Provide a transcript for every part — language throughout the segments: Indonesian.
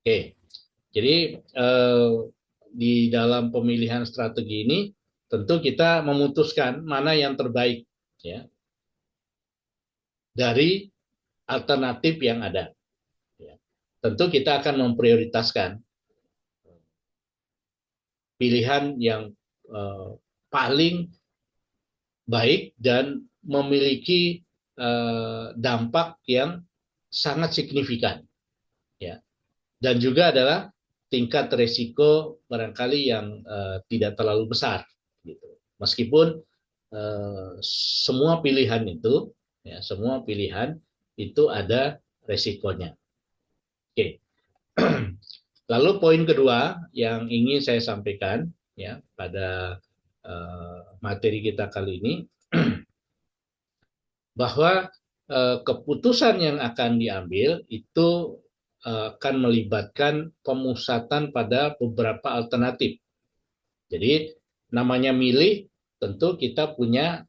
Oke, jadi di dalam pemilihan strategi ini tentu kita memutuskan mana yang terbaik ya dari alternatif yang ada. Ya. Tentu kita akan memprioritaskan pilihan yang eh, paling baik dan memiliki dampak yang sangat signifikan, ya. Dan juga adalah tingkat resiko barangkali yang tidak terlalu besar, gitu. Meskipun semua pilihan itu, ya, semua pilihan itu ada resikonya. Oke. Lalu poin kedua yang ingin saya sampaikan ya pada materi kita kali ini bahwa keputusan yang akan diambil itu akan melibatkan pemusatan pada beberapa alternatif. Jadi namanya milih tentu kita punya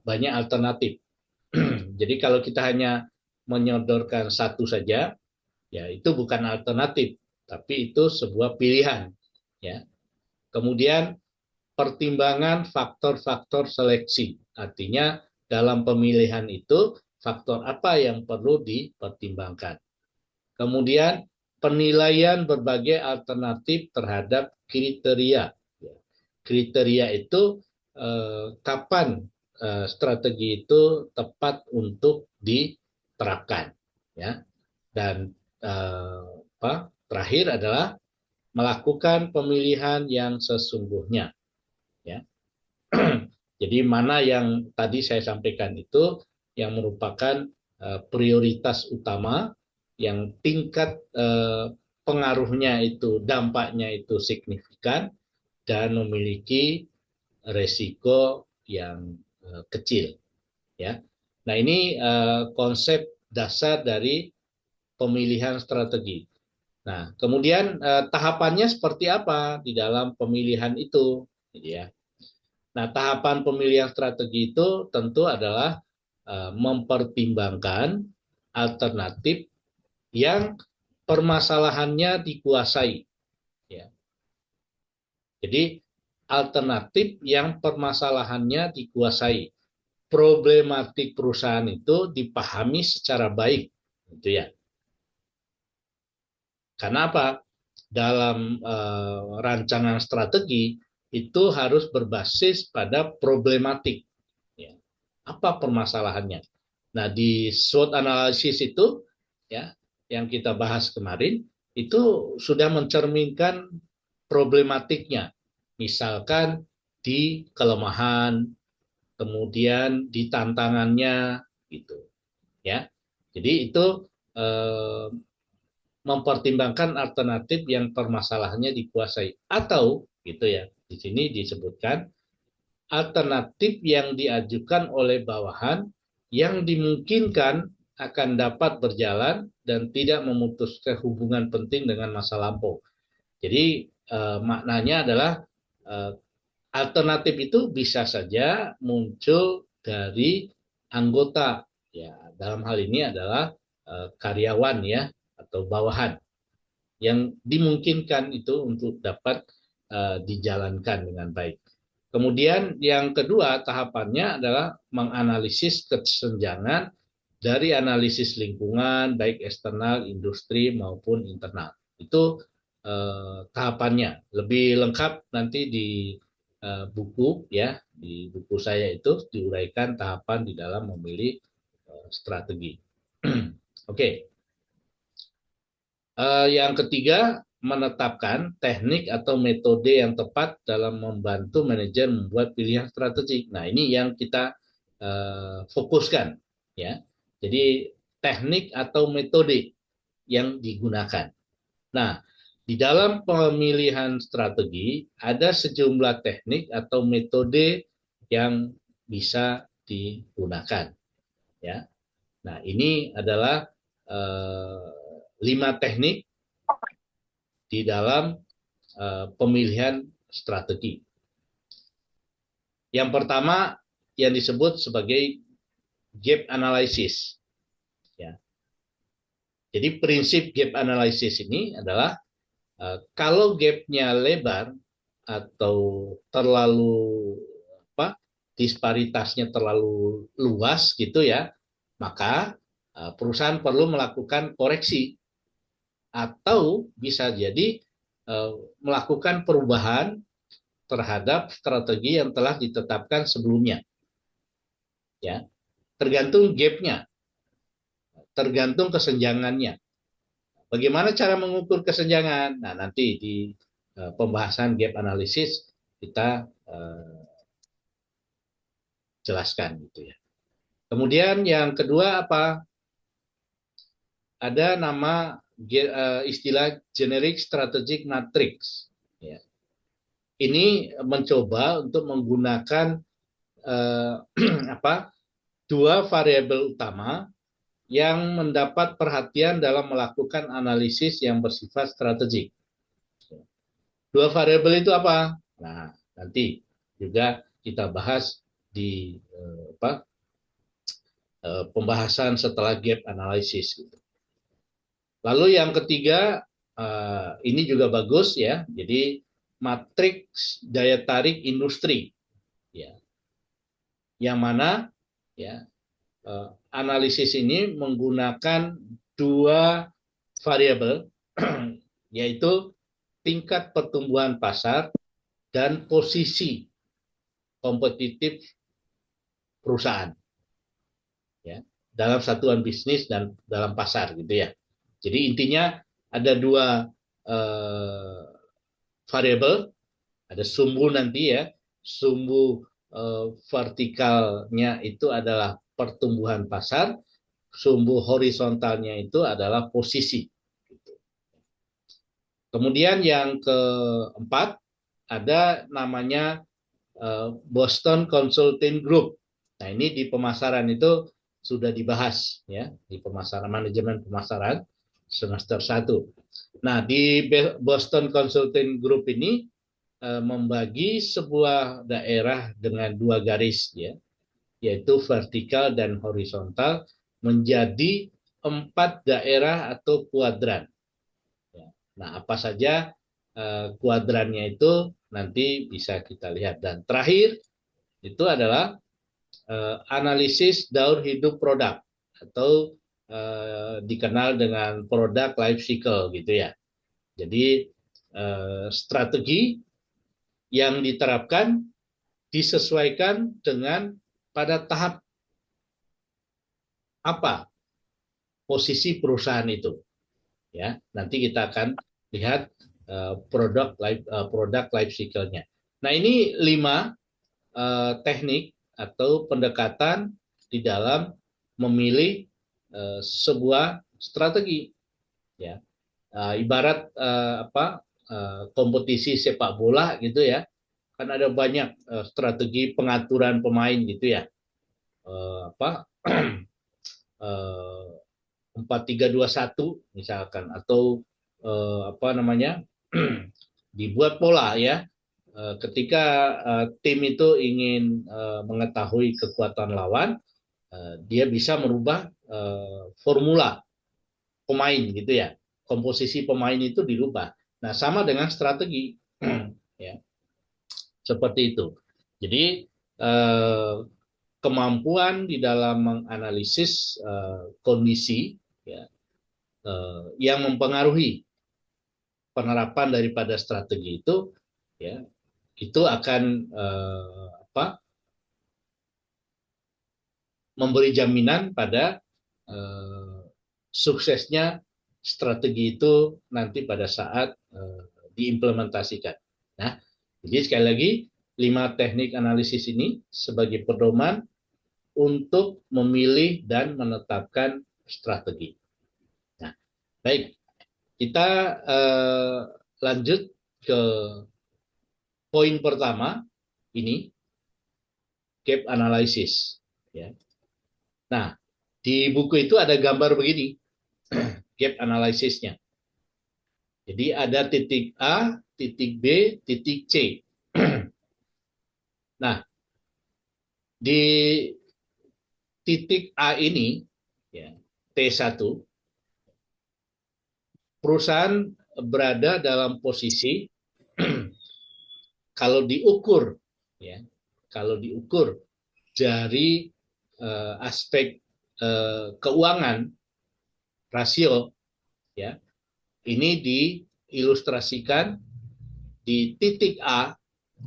banyak alternatif. Jadi kalau kita hanya menyodorkan satu saja, ya itu bukan alternatif, tapi itu sebuah pilihan. Ya. Kemudian pertimbangan faktor-faktor seleksi, artinya dalam pemilihan itu faktor apa yang perlu dipertimbangkan. Kemudian penilaian berbagai alternatif terhadap kriteria. Kriteria itu kapan strategi itu tepat untuk diterapkan, ya. Dan terakhir adalah melakukan pemilihan yang sesungguhnya, ya. Jadi mana yang tadi saya sampaikan itu yang merupakan prioritas utama, yang tingkat pengaruhnya itu, dampaknya itu signifikan dan memiliki resiko yang kecil, ya. Nah, ini konsep dasar dari pemilihan strategi. Nah, kemudian tahapannya seperti apa di dalam pemilihan itu, gitu ya. Nah, tahapan pemilihan strategi itu tentu adalah mempertimbangkan alternatif yang permasalahannya dikuasai. Ya. Jadi alternatif yang permasalahannya dikuasai, problematik perusahaan itu dipahami secara baik, gitu ya. Karena apa? Dalam rancangan strategi itu harus berbasis pada problematik. Ya. Apa permasalahannya? Nah, di SWOT analisis itu, ya, yang kita bahas kemarin, itu sudah mencerminkan problematiknya. Misalkan di kelemahan, kemudian di tantangannya, gitu, ya. Jadi itu eh, mempertimbangkan alternatif yang permasalahannya dikuasai, atau gitu ya. Di sini disebutkan alternatif yang diajukan oleh bawahan yang dimungkinkan akan dapat berjalan dan tidak memutuskan hubungan penting dengan masa lampau. Jadi maknanya adalah eh, alternatif itu bisa saja muncul dari anggota, ya, dalam hal ini adalah karyawan, ya, atau bawahan yang dimungkinkan itu untuk dapat dijalankan dengan baik. Kemudian yang kedua tahapannya adalah menganalisis kesenjangan dari analisis lingkungan baik eksternal, industri maupun internal. Itu tahapannya lebih lengkap nanti di buku, ya, di buku saya itu diuraikan tahapan di dalam memilih strategi. Oke. Yang ketiga, menetapkan teknik atau metode yang tepat dalam membantu manajer membuat pilihan strategik. Nah, ini yang kita fokuskan, ya. Jadi teknik atau metode yang digunakan. Nah, di dalam pemilihan strategi ada sejumlah teknik atau metode yang bisa digunakan, ya. Nah, ini adalah 5 teknik di dalam pemilihan strategi. Yang pertama yang disebut sebagai gap analysis. Ya. Jadi prinsip gap analysis ini adalah kalau gapnya lebar atau terlalu apa disparitasnya terlalu luas gitu ya, maka perusahaan perlu melakukan koreksi atau bisa jadi melakukan perubahan terhadap strategi yang telah ditetapkan sebelumnya. Ya, tergantung gapnya, tergantung kesenjangannya. Bagaimana cara mengukur kesenjangan? Nah, nanti di pembahasan gap analysis kita jelaskan gitu ya. Kemudian yang kedua apa? Ada nama istilah generic strategic matrix. Ya. Ini mencoba untuk menggunakan apa? Dua variabel utama yang mendapat perhatian dalam melakukan analisis yang bersifat strategik. Dua variabel itu apa? Nah, nanti juga kita bahas di pembahasan setelah gap analysis. Gitu. Lalu yang ketiga, ini juga bagus ya. Jadi matriks daya tarik industri, ya. Yang mana ya analisis ini menggunakan dua variabel, yaitu tingkat pertumbuhan pasar dan posisi kompetitif perusahaan ya dalam satuan bisnis dan dalam pasar gitu ya. Jadi intinya ada dua variabel, ada sumbu nanti ya, sumbu vertikalnya itu adalah pertumbuhan pasar, sumbu horizontalnya itu adalah posisi. Kemudian yang keempat ada namanya Boston Consulting Group. Nah, ini di pemasaran itu sudah dibahas ya, di pemasaran manajemen pemasaran semester 1. Nah, di Boston Consulting Group ini membagi sebuah daerah dengan dua garis ya, yaitu vertikal dan horizontal menjadi 4 daerah atau kuadran. Nah, apa saja kuadrannya itu nanti bisa kita lihat. Dan terakhir itu adalah analisis daur hidup produk atau dikenal dengan product life cycle gitu ya. Jadi strategi yang diterapkan disesuaikan dengan pada tahap apa posisi perusahaan itu. Ya, nanti kita akan lihat product life cycle-nya. Nah, ini 5 teknik atau pendekatan di dalam memilih sebuah strategi ya. Ibarat kompetisi sepak bola gitu ya, kan ada banyak strategi pengaturan pemain gitu ya. 4-3-2-1 misalkan, atau dibuat pola ya. Ketika tim itu ingin mengetahui kekuatan lawan, dia bisa merubah formula pemain gitu ya. Komposisi pemain itu dirubah. Nah, sama dengan strategi ya. Seperti itu. Jadi kemampuan di dalam menganalisis kondisi ya, yang mempengaruhi penerapan daripada strategi itu ya, itu akan memberi jaminan pada suksesnya strategi itu nanti pada saat diimplementasikan. Nah, jadi sekali lagi 5 teknik analisis ini sebagai pedoman untuk memilih dan menetapkan strategi. Nah, baik, kita lanjut ke poin pertama ini, gap analysis. Ya. Nah, di buku itu ada gambar begini, gap analysisnya. Jadi ada titik A, titik B, titik C. Nah, di titik A ini, ya, T1, perusahaan berada dalam posisi kalau diukur, ya, kalau diukur dari aspek keuangan rasio, ya, ini diilustrasikan di titik A,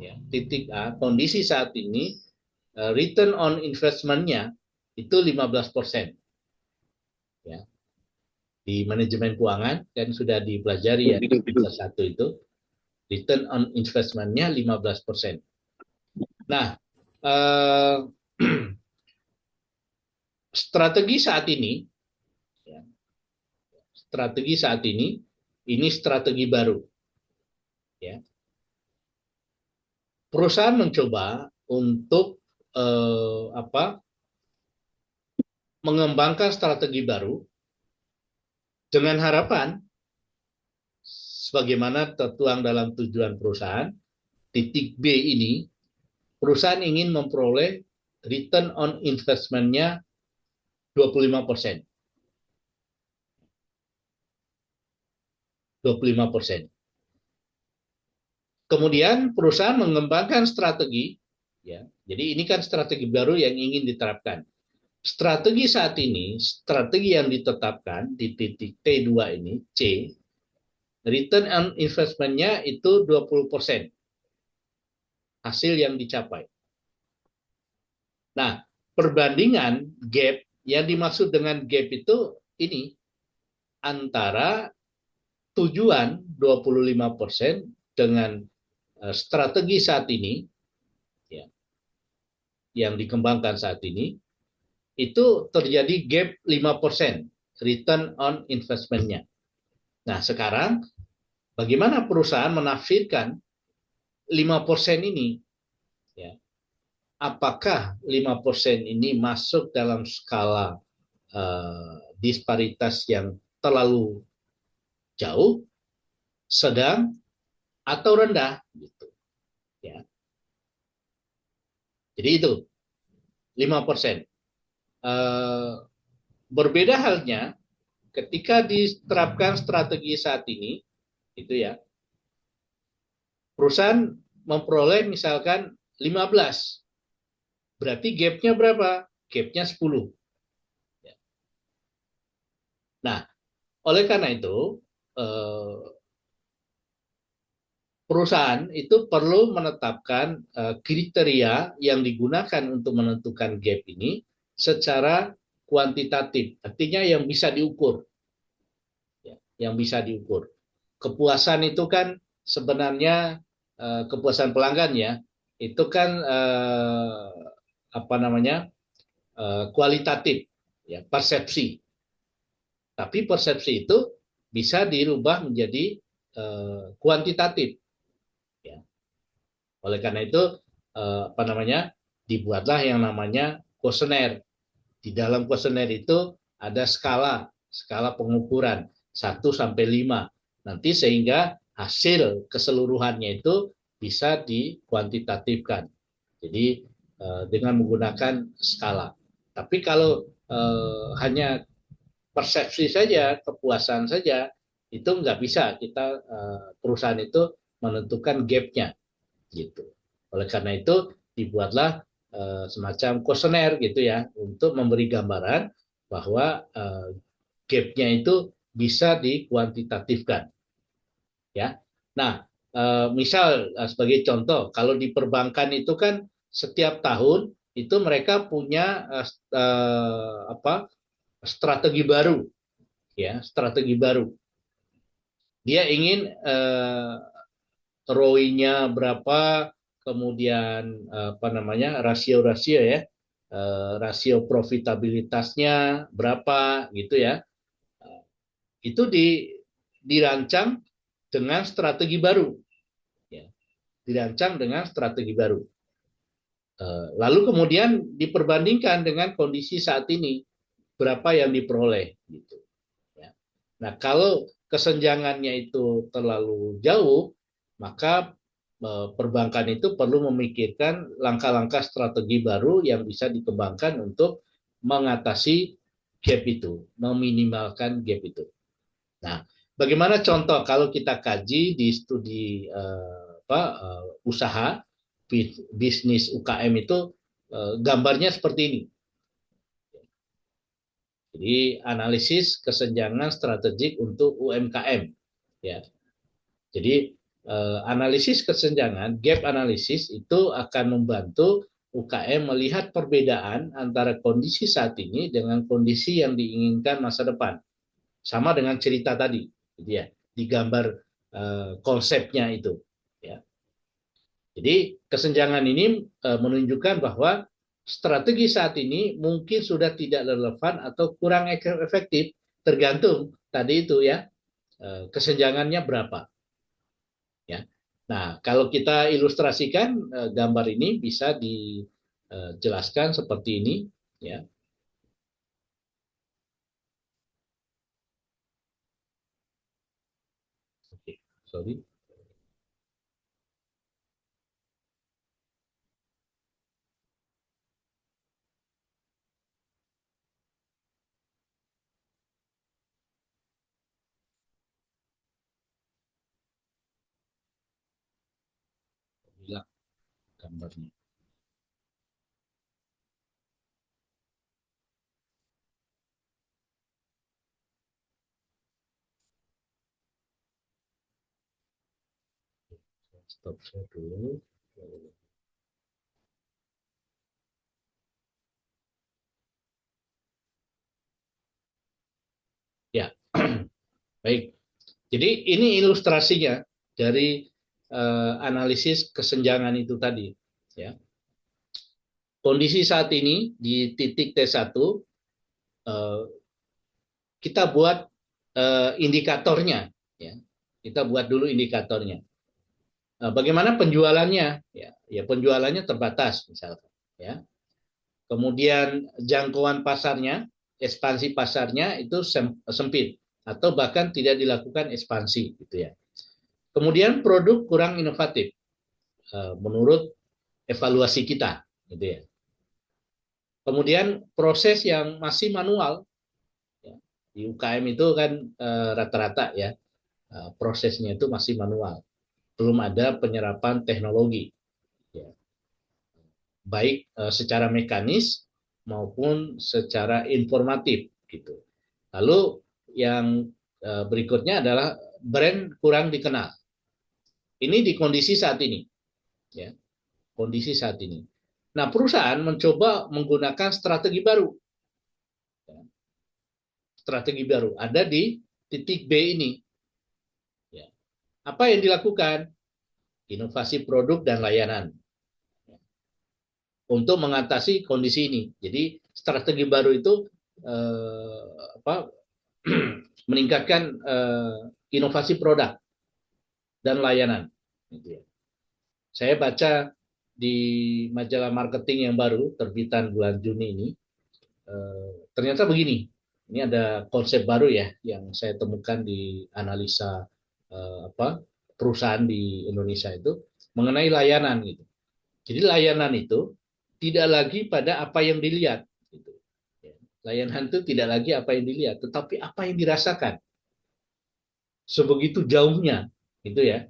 ya, titik A, kondisi saat ini return on investment-nya itu 15%. Ya. Di manajemen keuangan kan sudah dipelajari ya, satu itu return on investment-nya 15%. Nah, strategi saat ini, ya, strategi saat ini strategi baru. Ya. Perusahaan mencoba untuk mengembangkan strategi baru dengan harapan, sebagaimana tertuang dalam tujuan perusahaan, titik B ini, perusahaan ingin memperoleh return on investment-nya 25%. 25%. Kemudian perusahaan mengembangkan strategi, ya. Jadi ini kan strategi baru yang ingin diterapkan. Strategi saat ini, strategi yang ditetapkan di titik T2 ini, C, return on investment-nya itu 20% hasil yang dicapai. Nah, perbandingan gap, yang dimaksud dengan gap itu ini, antara tujuan 25% dengan strategi saat ini, ya, yang dikembangkan saat ini, itu terjadi gap 5% return on investment-nya. Nah, sekarang bagaimana perusahaan menafsirkan 5% ini? Ya. Apakah 5% ini masuk dalam skala disparitas yang terlalu jauh, sedang, atau rendah? Gitu. Ya. Jadi itu 5%. Berbeda halnya ketika diterapkan strategi saat ini, itu ya, perusahaan memperoleh misalkan 15, berarti gapnya berapa? Gapnya 10. Nah, oleh karena itu perusahaan itu perlu menetapkan kriteria yang digunakan untuk menentukan gap ini secara kuantitatif, artinya yang bisa diukur. Yang bisa diukur. Kepuasan itu kan sebenarnya kepuasan pelanggan ya, itu kan kualitatif, ya, persepsi. Tapi persepsi itu bisa dirubah menjadi kuantitatif. Ya. Oleh karena itu dibuatlah yang namanya kuesioner. Di dalam kuesioner itu ada skala pengukuran 1 sampai 5. Nanti sehingga hasil keseluruhannya itu bisa dikuantitatifkan. Jadi dengan menggunakan skala. Tapi kalau hanya persepsi saja, kepuasan saja, itu nggak bisa kita perusahaan itu menentukan gap-nya, gitu. Oleh karena itu dibuatlah semacam kuesioner gitu ya, untuk memberi gambaran bahwa gap-nya itu bisa dikuantitatifkan. Ya. Nah, misal sebagai contoh, kalau di perbankan itu kan setiap tahun itu mereka punya strategi baru, ya, strategi baru. Dia ingin ROI-nya berapa, kemudian rasio-rasio ya, rasio profitabilitasnya berapa gitu ya. Itu dirancang dengan strategi baru, ya, dirancang dengan strategi baru. Lalu kemudian diperbandingkan dengan kondisi saat ini, berapa yang diperoleh, gitu. Ya. Nah, kalau kesenjangannya itu terlalu jauh, maka perbankan itu perlu memikirkan langkah-langkah strategi baru yang bisa dikembangkan untuk mengatasi gap itu, meminimalkan gap itu. Nah, Bagaimana contoh kalau kita kaji di studi usaha bisnis UKM itu gambarnya seperti ini. Jadi analisis kesenjangan strategik untuk UMKM, ya. Jadi analisis kesenjangan, gap analisis itu akan membantu UKM melihat perbedaan antara kondisi saat ini dengan kondisi yang diinginkan masa depan. Sama dengan cerita tadi, gitu ya, di gambar konsepnya itu. Ya. Jadi kesenjangan ini menunjukkan bahwa strategi saat ini mungkin sudah tidak relevan atau kurang efektif, tergantung tadi itu ya, kesenjangannya berapa. Ya. Nah, kalau kita ilustrasikan gambar ini bisa dijelaskan seperti ini, ya. Oke, sorry. Hilang gambarnya. Stop share dulu. Ya, baik. Jadi ini ilustrasinya dari analisis kesenjangan itu tadi. Ya. Kondisi saat ini di titik T1 eh, kita buat indikatornya. Ya. Kita buat dulu indikatornya. Bagaimana penjualannya? Ya, ya penjualannya terbatas misalkan. Ya. Kemudian jangkauan pasarnya, ekspansi pasarnya itu sempit atau bahkan tidak dilakukan ekspansi, gitu ya. Kemudian produk kurang inovatif menurut evaluasi kita, gitu ya. Kemudian proses yang masih manual, ya. Di UKM itu kan rata-rata ya prosesnya itu masih manual, belum ada penyerapan teknologi, ya. Baik secara mekanis maupun secara informatif, gitu. Lalu yang berikutnya adalah brand kurang dikenal. Ini di kondisi saat ini, ya, kondisi saat ini. Nah, perusahaan mencoba menggunakan strategi baru. Ya. Strategi baru ada di titik B ini. Ya. Apa yang dilakukan? Inovasi produk dan layanan. Ya. Untuk mengatasi kondisi ini. Jadi strategi baru itu eh, apa, meningkatkan inovasi produk dan layanan. Gitu ya. Saya baca di majalah marketing yang baru terbitan bulan Juni ini, ternyata begini. Ini ada konsep baru ya yang saya temukan di analisa perusahaan di Indonesia itu mengenai layanan gitu. Jadi layanan itu tidak lagi pada apa yang dilihat. Gitu. Layanan itu tidak lagi apa yang dilihat, tetapi apa yang dirasakan. Sebegitu jauhnya, gitu ya.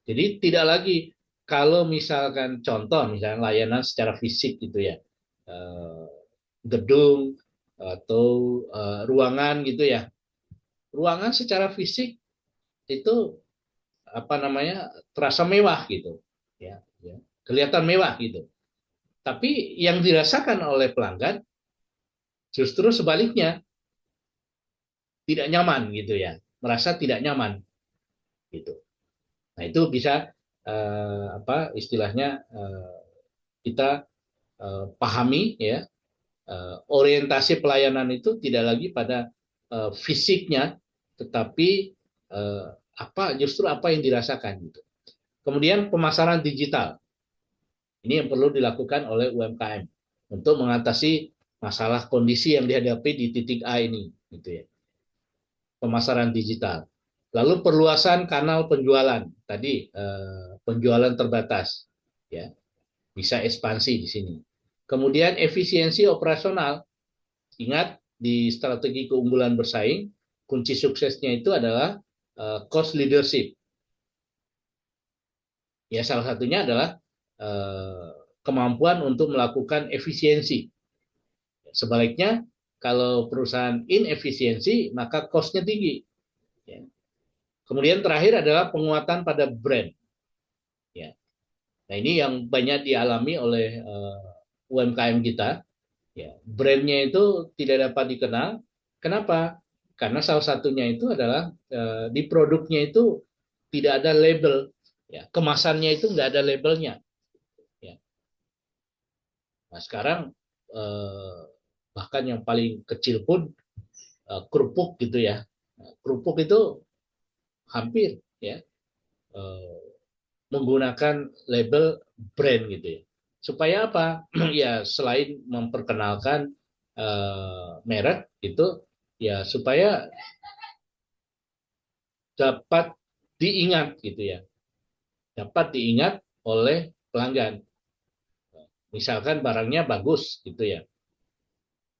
Jadi tidak lagi kalau misalkan contoh misalnya layanan secara fisik gitu ya, eh, gedung atau ruangan gitu ya. Ruangan secara fisik itu apa namanya terasa mewah gitu, ya, ya. Kelihatan mewah gitu. Tapi yang dirasakan oleh pelanggan justru sebaliknya tidak nyaman gitu ya, merasa tidak nyaman gitu. Nah itu bisa apa istilahnya kita pahami ya, orientasi pelayanan itu tidak lagi pada fisiknya, tetapi justru apa yang dirasakan gitu. Kemudian pemasaran digital ini yang perlu dilakukan oleh UMKM untuk mengatasi masalah kondisi yang dihadapi di titik A ini, gitu ya. Pemasaran digital. Lalu perluasan kanal penjualan tadi penjualan terbatas, ya bisa ekspansi di sini. Kemudian efisiensi operasional. Ingat di strategi keunggulan bersaing, kunci suksesnya itu adalah cost leadership. Ya, salah satunya adalah kemampuan untuk melakukan efisiensi. Sebaliknya, kalau perusahaan inefisiensi, maka cost-nya tinggi. Ya. Kemudian terakhir adalah penguatan pada brand. Ya. Nah, ini yang banyak dialami oleh UMKM kita. Ya. Brandnya itu tidak dapat dikenal. Kenapa? Karena salah satunya itu adalah di produknya itu tidak ada label. Ya. Kemasannya itu nggak ada labelnya. Ya. Nah, sekarang eh, bahkan yang paling kecil pun kerupuk gitu ya. Kerupuk itu hampir ya eh, menggunakan label brand gitu ya. Supaya apa? Ya selain memperkenalkan merek itu ya supaya dapat diingat gitu ya. Dapat diingat oleh pelanggan. Misalkan barangnya bagus gitu ya.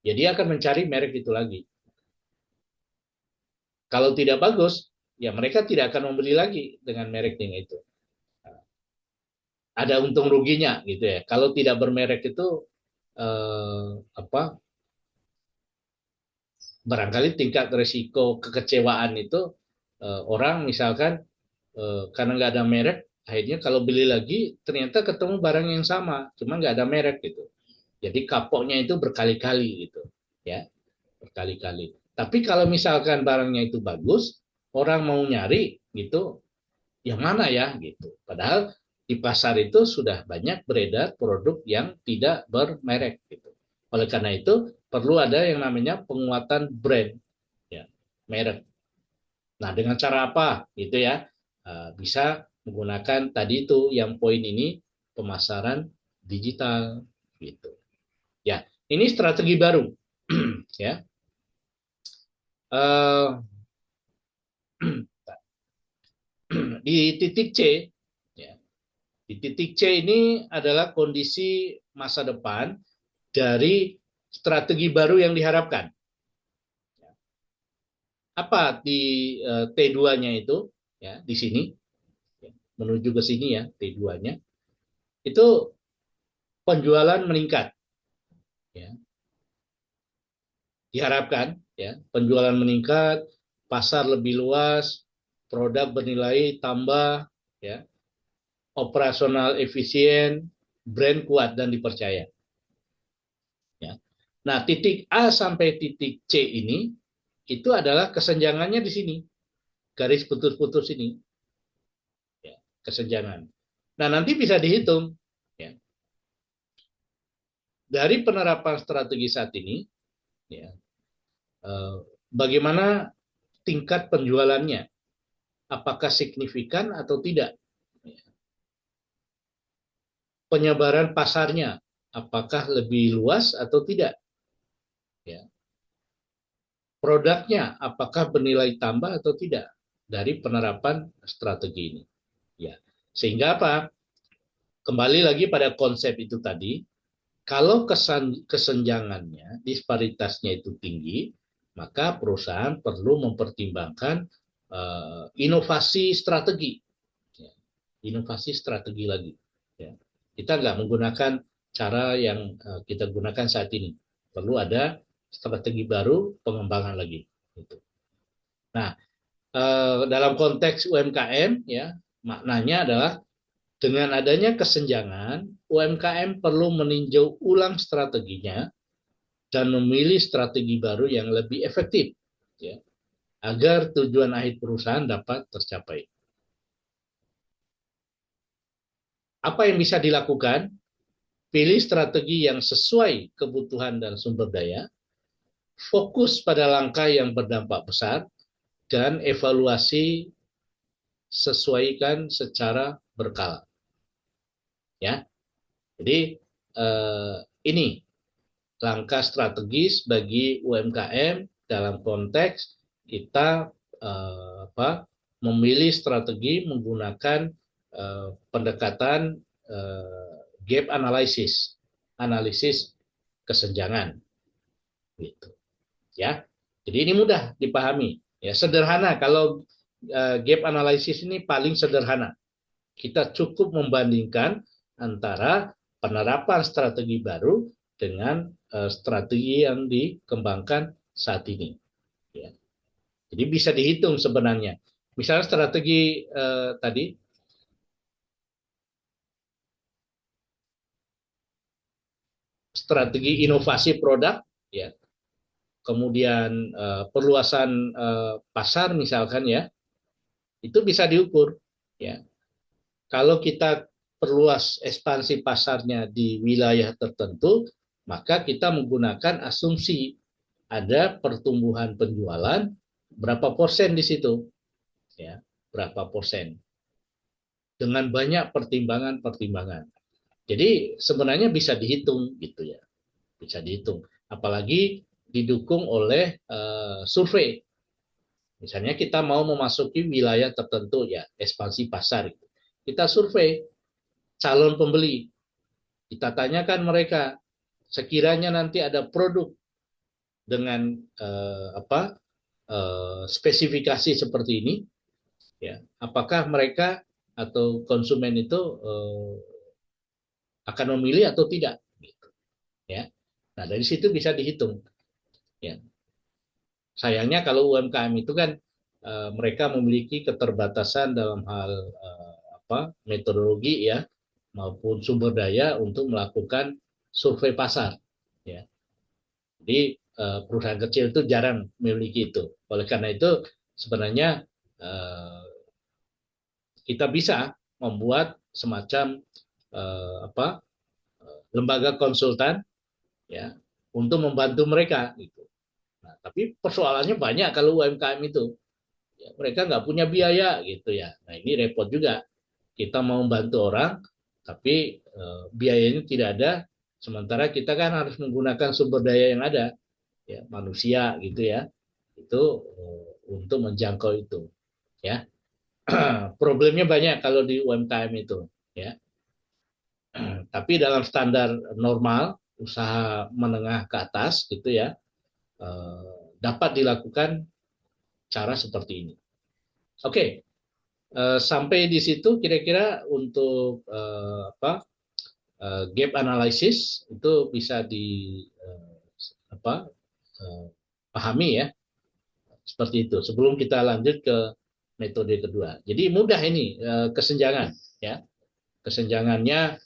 Jadi dia akan mencari merek itu lagi. Kalau tidak bagus, ya mereka tidak akan membeli lagi dengan merek yang itu. Ada untung ruginya gitu ya. Kalau tidak bermerek itu apa barangkali tingkat risiko kekecewaan itu orang misalkan karena nggak ada merek, akhirnya kalau beli lagi ternyata ketemu barang yang sama, cuma nggak ada merek gitu. Jadi kapoknya itu berkali-kali gitu, ya berkali-kali. Tapi kalau misalkan barangnya itu bagus, orang mau nyari gitu, yang mana ya gitu. Padahal di pasar itu sudah banyak beredar produk yang tidak bermerek gitu. Oleh karena itu perlu ada yang namanya penguatan brand ya, merek. Nah, dengan cara apa gitu ya? Bisa menggunakan tadi itu yang poin ini pemasaran digital gitu. Ya, ini strategi baru ya. Uh, di titik C ya, di titik C ini adalah kondisi masa depan dari strategi baru yang diharapkan. Apa di T2-nya itu? Ya, di sini menuju ke sini ya T2-nya. Itu penjualan meningkat ya. Diharapkan ya, penjualan meningkat, pasar lebih luas, produk bernilai tambah ya, operasional efisien, brand kuat dan dipercaya. Ya. Nah, titik A sampai titik C ini itu adalah kesenjangannya di sini, garis putus-putus ini, ya, kesenjangan. Nah, nanti bisa dihitung ya, dari penerapan strategi saat ini, ya, bagaimana tingkat penjualannya, apakah signifikan atau tidak, ya. Penyebaran pasarnya, apakah lebih luas atau tidak, ya. Produknya apakah bernilai tambah atau tidak dari penerapan strategi ini. Ya. Sehingga apa? Kembali lagi pada konsep itu tadi, kalau kesenjangannya, disparitasnya itu tinggi, maka perusahaan perlu mempertimbangkan inovasi strategi. Ya. Inovasi strategi lagi. Ya. Kita nggak menggunakan cara yang kita gunakan saat ini. Perlu ada strategi baru, pengembangan lagi. Gitu. Nah, dalam konteks UMKM, ya maknanya adalah dengan adanya kesenjangan, UMKM perlu meninjau ulang strateginya dan memilih strategi baru yang lebih efektif, ya, agar tujuan akhir perusahaan dapat tercapai. Apa yang bisa dilakukan? Pilih strategi yang sesuai kebutuhan dan sumber daya, fokus pada langkah yang berdampak besar, dan evaluasi sesuaikan secara berkala. Ya, jadi ini langkah strategis bagi UMKM dalam konteks kita memilih strategi menggunakan pendekatan gap analysis, analisis kesenjangan, gitu. Ya, jadi ini mudah dipahami. Ya, sederhana kalau gap analysis ini paling sederhana. Kita cukup membandingkan antara penerapan strategi baru dengan strategi yang dikembangkan saat ini. Ya. Jadi bisa dihitung sebenarnya. Misalnya strategi tadi, strategi inovasi produk, ya, kemudian perluasan pasar misalkan ya, itu bisa diukur. Ya, kalau kita perluas ekspansi pasarnya di wilayah tertentu, maka kita menggunakan asumsi ada pertumbuhan penjualan berapa persen di situ, ya, berapa persen dengan banyak pertimbangan-pertimbangan. Jadi sebenarnya bisa dihitung gitu ya, bisa dihitung. Apalagi didukung oleh survei. Misalnya kita mau memasuki wilayah tertentu ya, ekspansi pasar. Kita survei calon pembeli, kita tanyakan mereka, sekiranya nanti ada produk dengan spesifikasi seperti ini, ya, apakah mereka atau konsumen itu akan memilih atau tidak, gitu, ya. Nah dari situ bisa dihitung. Ya. Sayangnya kalau UMKM itu kan mereka memiliki keterbatasan dalam hal metodologi ya maupun sumber daya untuk melakukan survei pasar. Ya. Jadi perusahaan kecil itu jarang memiliki itu. Oleh karena itu sebenarnya kita bisa membuat semacam lembaga konsultan ya untuk membantu mereka. Gitu. Nah, tapi persoalannya banyak kalau UMKM itu. Ya, mereka nggak punya biaya gitu ya. Nah ini repot juga. Kita mau membantu orang, tapi biayanya tidak ada. Sementara kita kan harus menggunakan sumber daya yang ada, ya manusia gitu ya. Itu untuk menjangkau itu. Ya, problemnya banyak kalau di UMKM itu. Ya, tapi dalam standar normal usaha menengah ke atas gitu ya dapat dilakukan cara seperti ini. Oke, sampai di situ kira-kira untuk gap analysis itu bisa di apa pahami ya seperti itu. Sebelum kita lanjut ke metode kedua. Jadi mudah ini kesenjangan ya. Kesenjangannya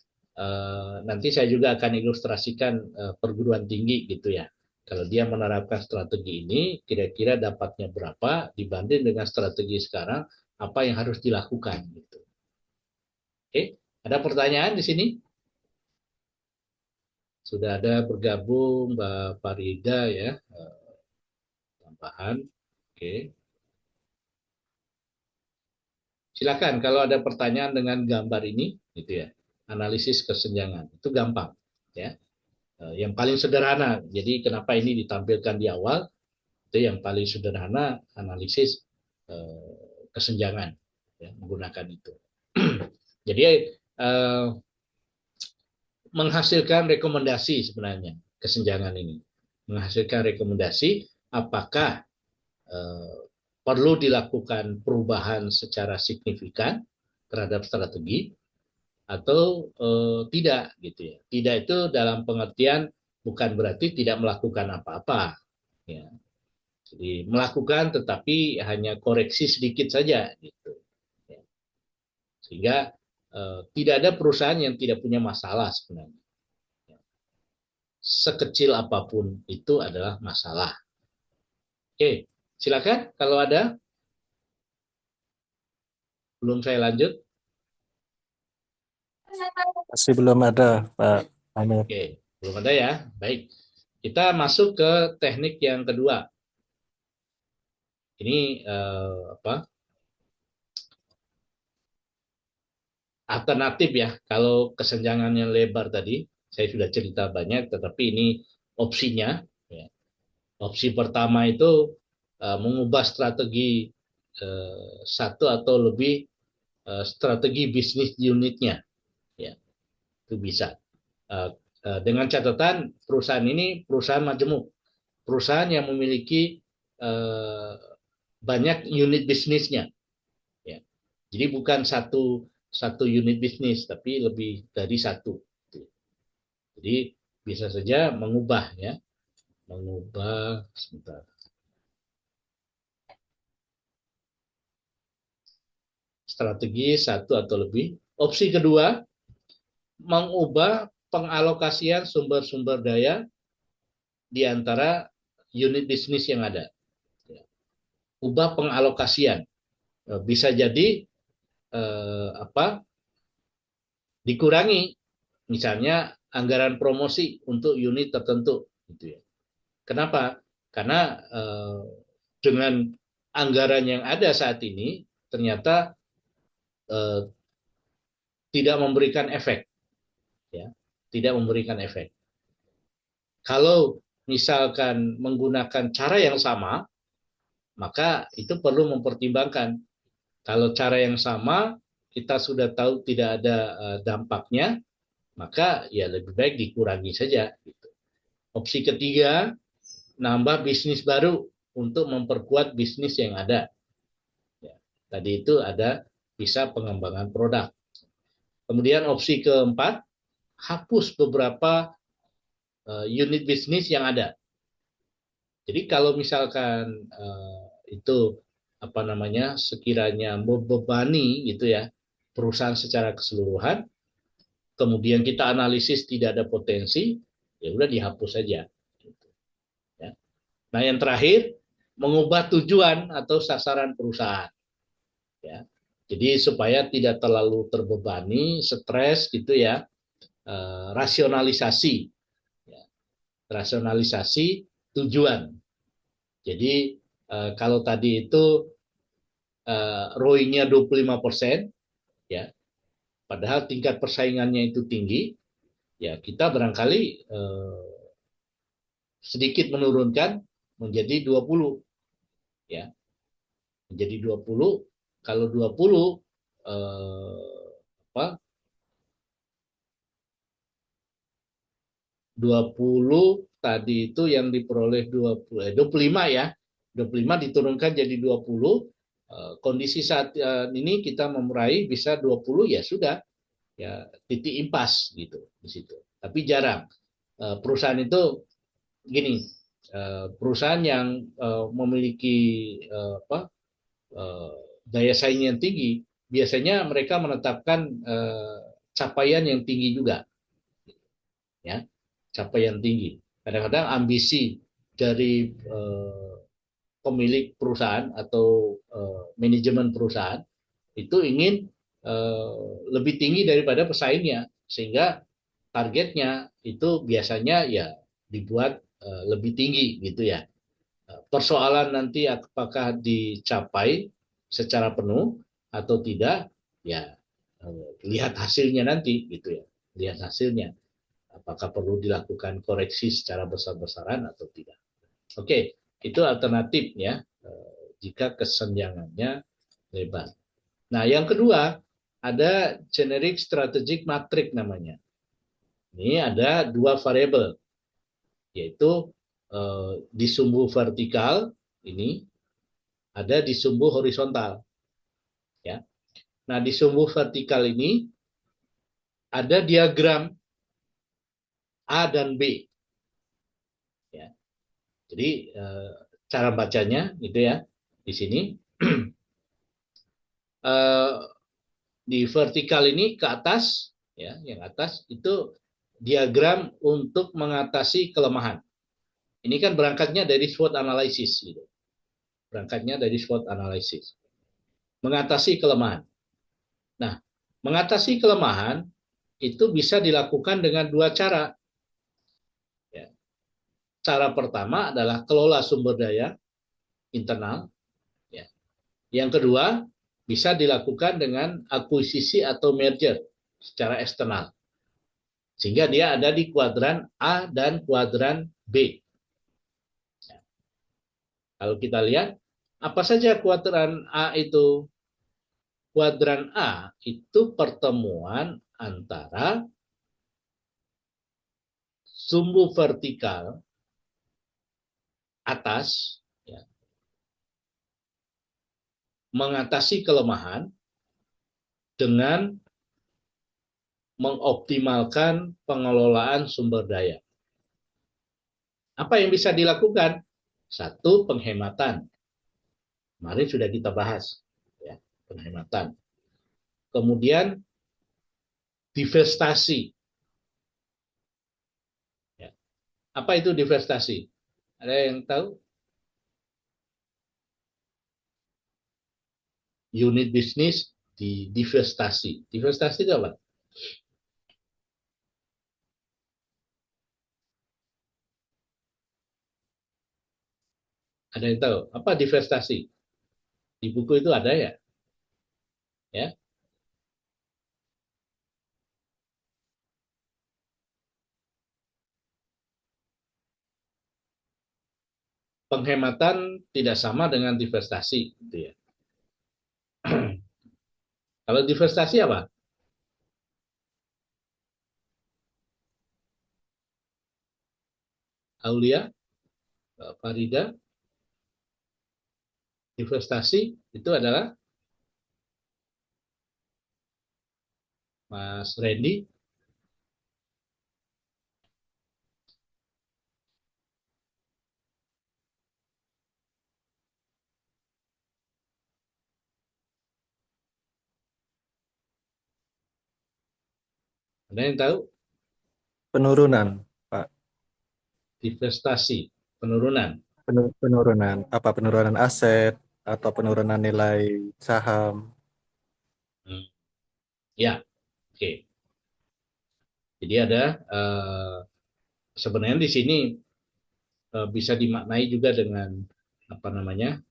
nanti saya juga akan ilustrasikan perguruan tinggi gitu ya. Kalau dia menerapkan strategi ini, kira-kira dapatnya berapa dibanding dengan strategi sekarang, apa yang harus dilakukan gitu. Oke, ada pertanyaan di sini? Sudah ada bergabung Mbak Farida ya, tambahan. Oke, silakan kalau ada pertanyaan dengan gambar ini, gitu ya, analisis kesenjangan itu gampang ya. Yang paling sederhana. Jadi kenapa ini ditampilkan di awal? Itu yang paling sederhana analisis kesenjangan ya, menggunakan itu. Jadi menghasilkan rekomendasi sebenarnya kesenjangan ini. Menghasilkan rekomendasi apakah perlu dilakukan perubahan secara signifikan terhadap strategi atau tidak gitu ya. Tidak itu dalam pengertian bukan berarti tidak melakukan apa-apa. Ya. Jadi melakukan tetapi hanya koreksi sedikit saja gitu. Ya. Sehingga tidak ada perusahaan yang tidak punya masalah sebenarnya. Ya. Sekecil apapun itu adalah masalah. Oke, silakan kalau ada. Belum saya lanjut. Masih belum ada, Pak Amir. Oke, belum ada ya. Baik. Kita masuk ke teknik yang kedua. Ini alternatif ya. Kalau kesenjangannya lebar tadi, saya sudah cerita banyak, tetapi ini opsinya. Ya. Opsi pertama itu mengubah strategi satu atau lebih strategi bisnis unitnya. Ya, itu bisa. Dengan catatan perusahaan ini perusahaan majemuk, perusahaan yang memiliki banyak unit bisnisnya. Jadi bukan satu unit bisnis, tapi lebih dari satu. Jadi bisa saja mengubah ya, mengubah sebentar. Strategi satu atau lebih. Opsi kedua, mengubah pengalokasian sumber-sumber daya di antara unit bisnis yang ada. Ubah pengalokasian. Bisa jadi dikurangi, misalnya anggaran promosi untuk unit tertentu, gitu ya. Kenapa? Karena dengan anggaran yang ada saat ini ternyata eh, tidak memberikan efek, ya, tidak memberikan efek. Kalau misalkan menggunakan cara yang sama, maka itu perlu mempertimbangkan. Kalau cara yang sama kita sudah tahu tidak ada dampaknya, maka ya lebih baik dikurangi saja. Gitu. Opsi ketiga, nambah bisnis baru untuk memperkuat bisnis yang ada. Ya, tadi itu ada bisa pengembangan produk. Kemudian opsi keempat, hapus beberapa unit bisnis yang ada. Jadi kalau misalkan itu apa namanya sekiranya membebani gitu ya perusahaan secara keseluruhan, kemudian kita analisis tidak ada potensi, ya udah dihapus saja. Gitu, ya. Nah yang terakhir, mengubah tujuan atau sasaran perusahaan. Ya. Jadi supaya tidak terlalu terbebani, stres gitu ya, rasionalisasi, ya. Rasionalisasi tujuan. Jadi kalau tadi itu ROI-nya 25%, ya, padahal tingkat persaingannya itu tinggi, ya kita barangkali sedikit menurunkan menjadi 20, ya. Menjadi 20, kalau 20 apa 20 tadi itu yang diperoleh 25 ya. 25 diturunkan jadi 20. Kondisi saat ini kita meraih bisa 20, ya sudah, ya titik impas gitu di situ. Tapi jarang perusahaan itu gini, perusahaan yang memiliki apa daya saing yang tinggi, biasanya mereka menetapkan capaian yang tinggi juga, ya, capaian tinggi. Kadang-kadang ambisi dari pemilik perusahaan atau manajemen perusahaan itu ingin lebih tinggi daripada pesaingnya, sehingga targetnya itu biasanya ya dibuat lebih tinggi gitu ya. Persoalan nanti apakah dicapai secara penuh atau tidak, ya lihat hasilnya nanti gitu ya. Lihat hasilnya. Apakah perlu dilakukan koreksi secara besar-besaran atau tidak. Oke, itu alternatif ya jika kesenjangannya lebar. Nah, yang kedua ada generic strategic matrix namanya. Ini ada dua variabel, yaitu di sumbu vertikal ini ada di sumbu horizontal. Ya. Nah, di sumbu vertikal ini ada diagram A dan B. Ya. Jadi cara bacanya gitu ya di sini. Di vertikal ini ke atas, ya, yang atas itu diagram untuk mengatasi kelemahan. Ini kan berangkatnya dari SWOT analysis, gitu. Berangkatnya dari SWOT analysis. Mengatasi kelemahan. Nah, mengatasi kelemahan itu bisa dilakukan dengan dua cara. Ya. Cara pertama adalah kelola sumber daya internal. Ya. Yang kedua, bisa dilakukan dengan akuisisi atau merger secara eksternal. Sehingga dia ada di kuadran A dan kuadran B. Ya. Kalau kita lihat, apa saja kuadran A itu? Kuadran A itu pertemuan antara sumbu vertikal atas, ya, mengatasi kelemahan, dengan mengoptimalkan pengelolaan sumber daya. Apa yang bisa dilakukan? Satu, penghematan. Kemarin sudah kita bahas, ya, penghematan. Kemudian divestasi. Ya. Apa itu divestasi? Ada yang tahu? Unit bisnis di divestasi. Divestasi itu apa? Ada yang tahu? Apa divestasi? Di buku itu ada ya? Ya. Penghematan tidak sama dengan divestasi, gitu ya. Kalau divestasi apa? Aulia, Farida, divestasi itu adalah Mas Randy. Ada yang tahu? Penurunan, Pak. Divestasi, penurunan. Penurunan. Apa penurunan aset atau penurunan nilai saham? Hmm. Ya, oke. Jadi ada sebenarnya di sini bisa dimaknai juga dengan apa namanya?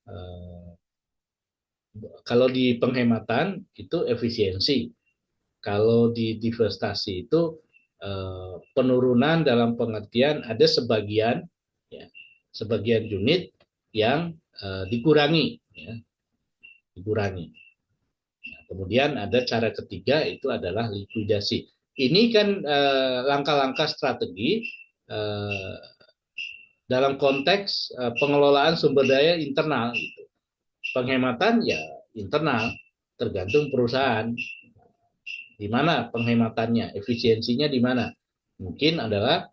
Kalau di penghematan itu efisiensi. Kalau di divestasi itu penurunan dalam pengertian ada sebagian, ya, sebagian unit yang dikurangi, ya, dikurangi. Nah, kemudian ada cara ketiga itu adalah likuidasi. Ini kan langkah-langkah strategi eh, dalam konteks pengelolaan sumber daya internal. Gitu. Penghematan ya internal, tergantung perusahaan. Di mana penghematannya, efisiensinya di mana? Mungkin adalah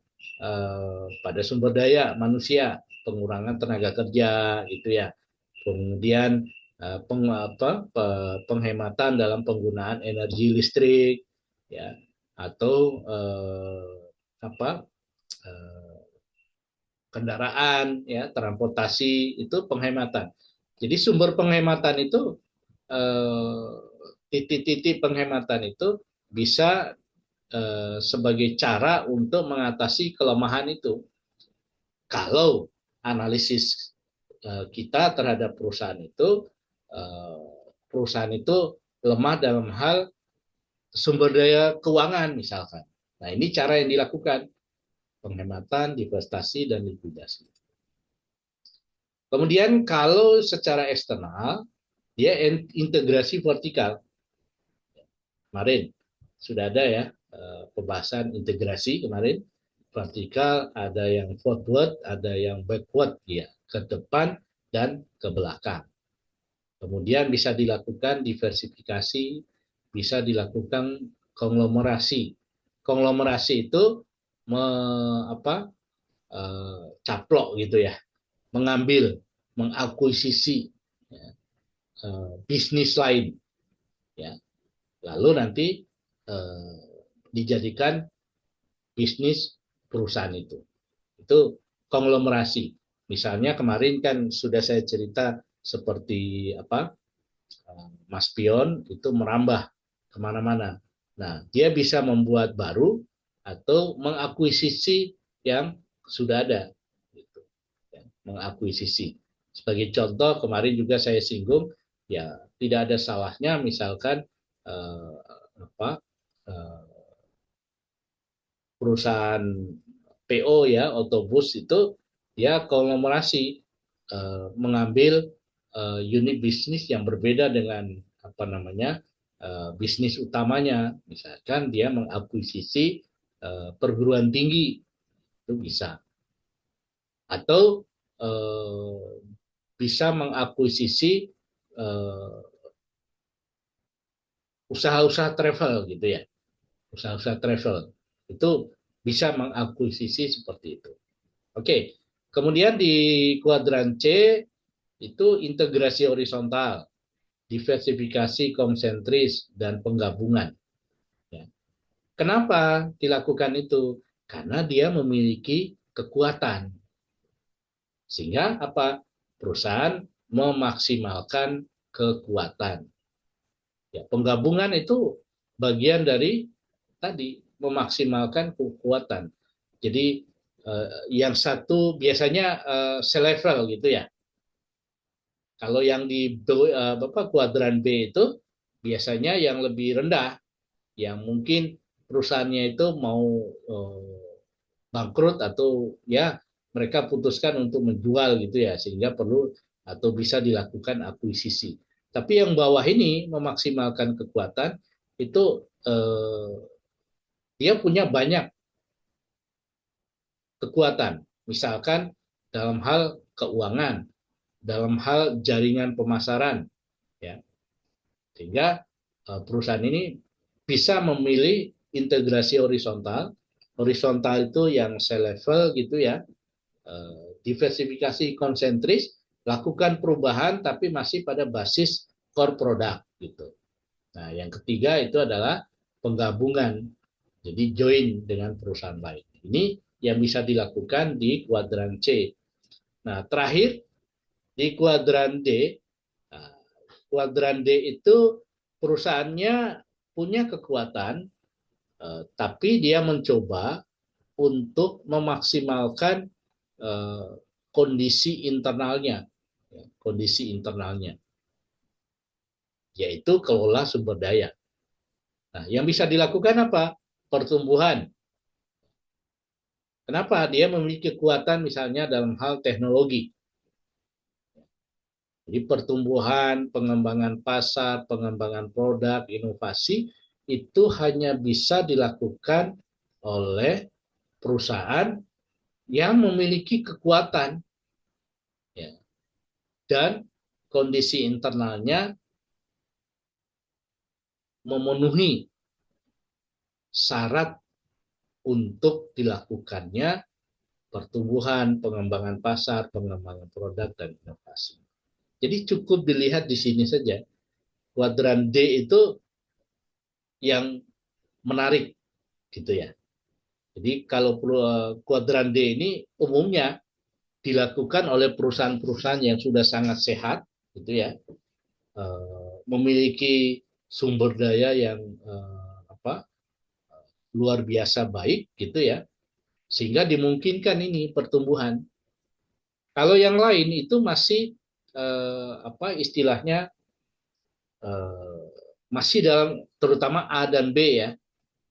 pada sumber daya manusia, pengurangan tenaga kerja, gitu ya. Kemudian penghematan dalam penggunaan energi listrik, ya, atau apa eh, kendaraan, ya, transportasi itu penghematan. Jadi sumber penghematan itu eh, titik-titik penghematan itu bisa sebagai cara untuk mengatasi kelemahan itu. Kalau analisis kita terhadap eh, perusahaan itu lemah dalam hal sumber daya keuangan misalkan. Nah, ini cara yang dilakukan, penghematan, divestasi, dan likuidasi. Kemudian kalau secara eksternal, dia integrasi vertikal. Kemarin sudah ada ya pembahasan integrasi kemarin. Vertikal ada yang forward, ada yang backward, ya, ke depan dan ke belakang. Kemudian bisa dilakukan diversifikasi, bisa dilakukan konglomerasi. Konglomerasi itu me, apa, caplok gitu ya, mengambil, mengakuisisi, ya, bisnis lain, ya, lalu nanti eh, dijadikan bisnis perusahaan itu. Itu konglomerasi. Misalnya kemarin kan sudah saya cerita seperti apa, Mas Pion itu merambah kemana-mana. Nah, dia bisa membuat baru atau mengakuisisi yang sudah ada. Gitu. Ya, mengakuisisi. Sebagai contoh, kemarin juga saya singgung, ya tidak ada salahnya misalkan eh, apa, eh, perusahaan PO ya, otobus itu ya konglomerasi, mengambil unit bisnis yang berbeda dengan apa namanya bisnis utamanya. Misalkan dia mengakuisisi perguruan tinggi, itu bisa, atau eh, bisa mengakuisisi eh, usaha-usaha travel gitu ya, usaha-usaha travel itu bisa mengakuisisi seperti itu. Oke, kemudian di kuadran C itu integrasi horizontal, diversifikasi konsentris, dan penggabungan. Ya. Kenapa dilakukan itu? Karena dia memiliki kekuatan. Sehingga apa? Perusahaan memaksimalkan kekuatan. Ya, penggabungan itu bagian dari tadi memaksimalkan kekuatan. Jadi yang satu biasanya selevel gitu ya. Kalau yang di kuadran B itu biasanya yang lebih rendah, yang mungkin perusahaannya itu mau bangkrut atau ya mereka putuskan untuk menjual gitu ya, sehingga perlu atau bisa dilakukan akuisisi. Tapi yang bawah ini memaksimalkan kekuatan itu dia punya banyak kekuatan. Misalkan dalam hal keuangan, dalam hal jaringan pemasaran, ya. Sehingga perusahaan ini bisa memilih integrasi horizontal. Horizontal itu yang selevel gitu ya, diversifikasi konsentris, lakukan perubahan tapi masih pada basis core product gitu. Nah, yang ketiga itu adalah penggabungan, jadi join dengan perusahaan lain. Ini yang bisa dilakukan di kuadran C. Nah, terakhir di kuadran D. Nah, kuadran D itu perusahaannya punya kekuatan, tapi dia mencoba untuk memaksimalkan eh, kondisi internalnya, ya, kondisi internalnya, yaitu kelola sumber daya. Nah, yang bisa dilakukan apa? Pertumbuhan. Kenapa? Dia memiliki kekuatan misalnya dalam hal teknologi. Jadi pertumbuhan, pengembangan pasar, pengembangan produk, inovasi itu hanya bisa dilakukan oleh perusahaan yang memiliki kekuatan, ya, dan kondisi internalnya memenuhi syarat untuk dilakukannya pertumbuhan, pengembangan pasar, pengembangan produk, dan inovasi. Jadi cukup dilihat di sini saja. Kuadran D itu yang menarik gitu ya. Jadi kalau kuadran D ini umumnya dilakukan oleh perusahaan-perusahaan yang sudah sangat sehat gitu ya, memiliki sumber daya yang luar biasa baik gitu ya, sehingga dimungkinkan ini pertumbuhan. Kalau yang lain itu masih istilahnya eh, masih dalam, terutama A dan B ya.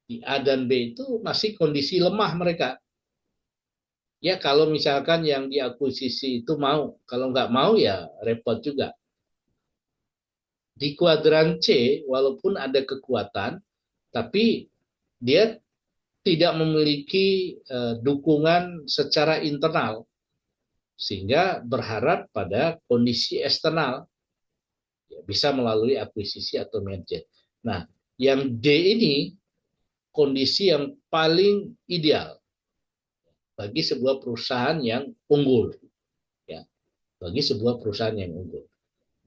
Di A dan B itu masih kondisi lemah mereka. Ya kalau misalkan yang diakuisisi itu mau, kalau nggak mau ya repot juga. Di kuadran C, walaupun ada kekuatan, tapi dia tidak memiliki dukungan secara internal, sehingga berharap pada kondisi eksternal, ya, bisa melalui akuisisi atau merger. Nah, yang D ini kondisi yang paling ideal bagi sebuah perusahaan yang unggul, ya, bagi sebuah perusahaan yang unggul.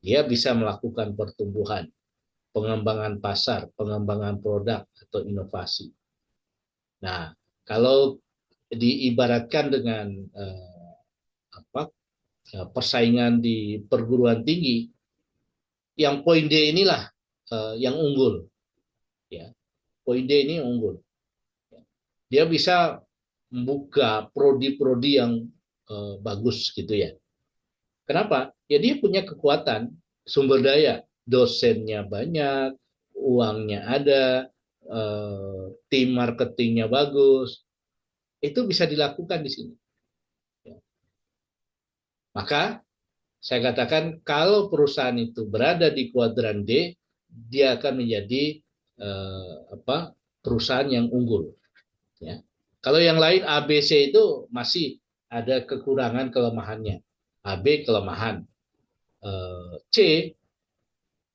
Dia bisa melakukan pertumbuhan, pengembangan pasar, pengembangan produk atau inovasi. Nah, kalau diibaratkan dengan apa persaingan di perguruan tinggi, yang poin D inilah yang unggul, ya. Poin D ini unggul. Dia bisa membuka prodi-prodi yang bagus gitu ya. Kenapa? Ya dia punya kekuatan, sumber daya, dosennya banyak, uangnya ada, tim marketingnya bagus, itu bisa dilakukan di sini. Maka saya katakan kalau perusahaan itu berada di kuadran D, dia akan menjadi perusahaan yang unggul. Ya. Kalau yang lain A, B, C itu masih ada kekurangan kelemahannya. A, B kelemahan, C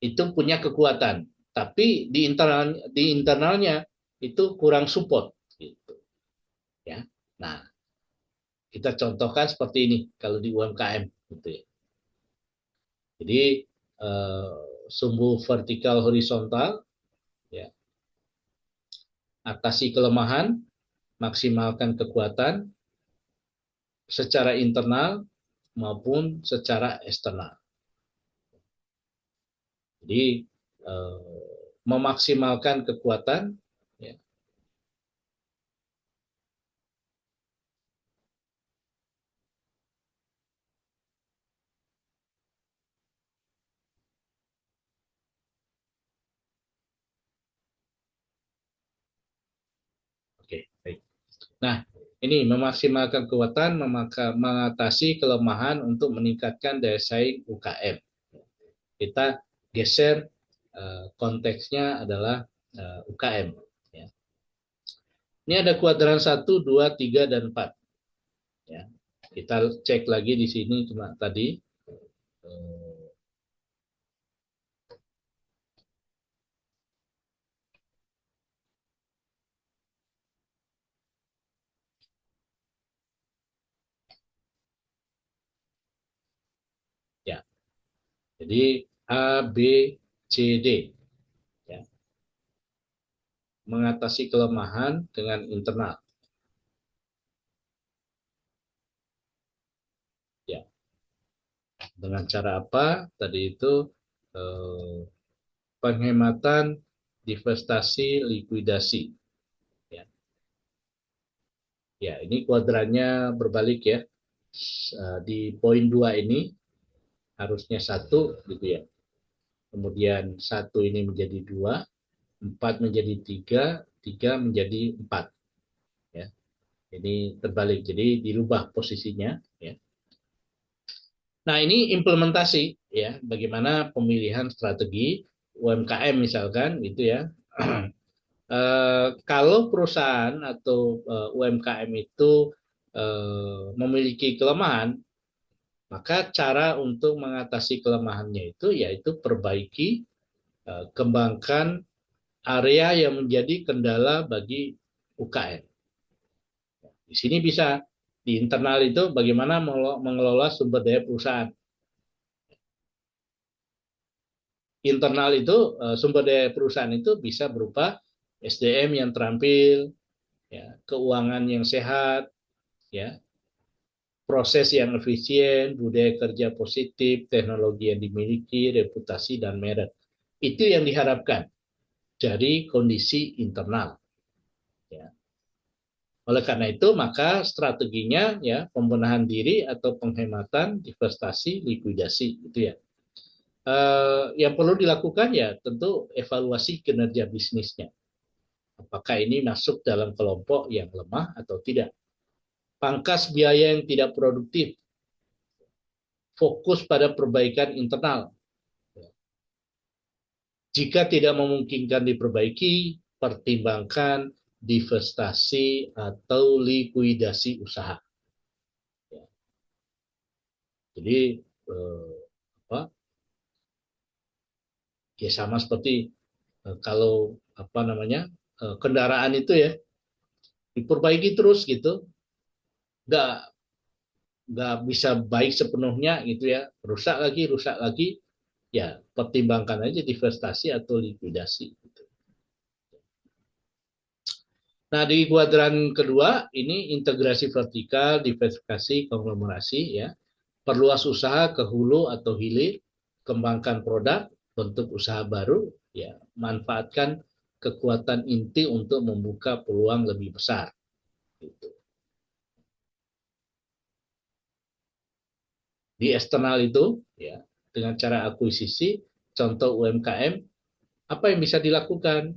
itu punya kekuatan. tapi di internalnya itu kurang support gitu ya. Nah, kita contohkan seperti ini kalau di UMKM gitu ya. Jadi sumbu vertikal horizontal ya, atasi kelemahan, maksimalkan kekuatan secara internal maupun secara eksternal. Jadi memaksimalkan kekuatan ya. Oke, baik. Nah, ini memaksimalkan kekuatan, mengatasi kelemahan untuk meningkatkan daya saing UKM. Kita geser konteksnya adalah UKM. Ya. Ini ada kuadran 1, 2, 3, dan 4. Ya. Kita cek lagi di sini cuma tadi. Ya. Jadi A, B, C, D. Ya. Mengatasi kelemahan dengan internal. Ya. Dengan cara apa? Tadi itu penghematan, divestasi, likuidasi. Ya. Ya, ini kuadrannya berbalik ya. Di poin 2 ini harusnya 1 gitu ya. Kemudian 1 ini menjadi 2, 4 menjadi 3, 3 menjadi 4. Ya. Ini terbalik, jadi dirubah posisinya. Ya. Nah, ini implementasi ya, bagaimana pemilihan strategi UMKM misalkan gitu ya. Kalau perusahaan atau UMKM itu memiliki kelemahan, maka cara untuk mengatasi kelemahannya itu yaitu perbaiki, kembangkan area yang menjadi kendala bagi UKM. Di sini bisa di internal itu bagaimana mengelola sumber daya perusahaan. Internal itu sumber daya perusahaan itu bisa berupa SDM yang terampil, ya, keuangan yang sehat, ya, proses yang efisien, budaya kerja positif, teknologi yang dimiliki, reputasi dan merek. Itu yang diharapkan dari kondisi internal. Ya. Oleh karena itu, maka strateginya ya pembenahan diri atau penghematan, divestasi, likuidasi, gitu ya. Yang perlu dilakukan ya tentu evaluasi kinerja bisnisnya. Apakah ini masuk dalam kelompok yang lemah atau tidak? Pangkas biaya yang tidak produktif, fokus pada perbaikan internal. Jika tidak memungkinkan diperbaiki, pertimbangkan divestasi atau likuidasi usaha. Jadi apa? Ya sama seperti kalau apa namanya kendaraan itu ya diperbaiki terus gitu, nggak nggak bisa baik sepenuhnya gitu ya, rusak lagi, ya pertimbangkan aja divestasi atau likuidasi. Gitu. Nah di kuadran kedua ini integrasi vertikal, diversifikasi, konglomerasi ya, perluas usaha ke hulu atau hilir, kembangkan produk, bentuk usaha baru, ya manfaatkan kekuatan inti untuk membuka peluang lebih besar. Gitu. Di eksternal itu, ya dengan cara akuisisi, contoh UMKM, apa yang bisa dilakukan?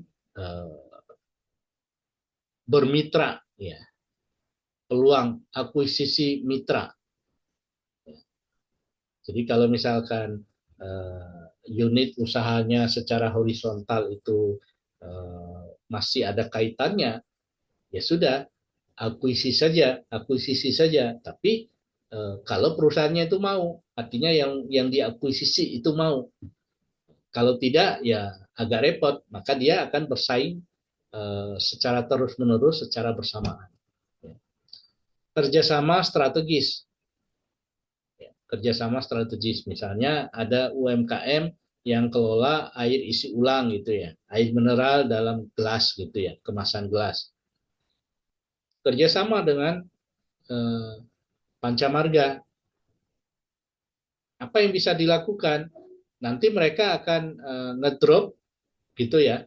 Bermitra, ya, peluang akuisisi mitra. Jadi kalau misalkan unit usahanya secara horizontal itu masih ada kaitannya, ya sudah akuisisi saja. Tapi kalau perusahaannya itu mau, artinya yang diakuisisi itu mau. Kalau tidak, ya agak repot, maka dia akan bersaing secara terus-menerus, secara bersamaan. Kerjasama strategis. Kerjasama strategis, misalnya ada UMKM yang kelola air isi ulang gitu ya, air mineral dalam gelas gitu ya, kemasan gelas. Kerjasama dengan Pancamarga. Apa yang bisa dilakukan? Nanti mereka akan ngedrop gitu ya,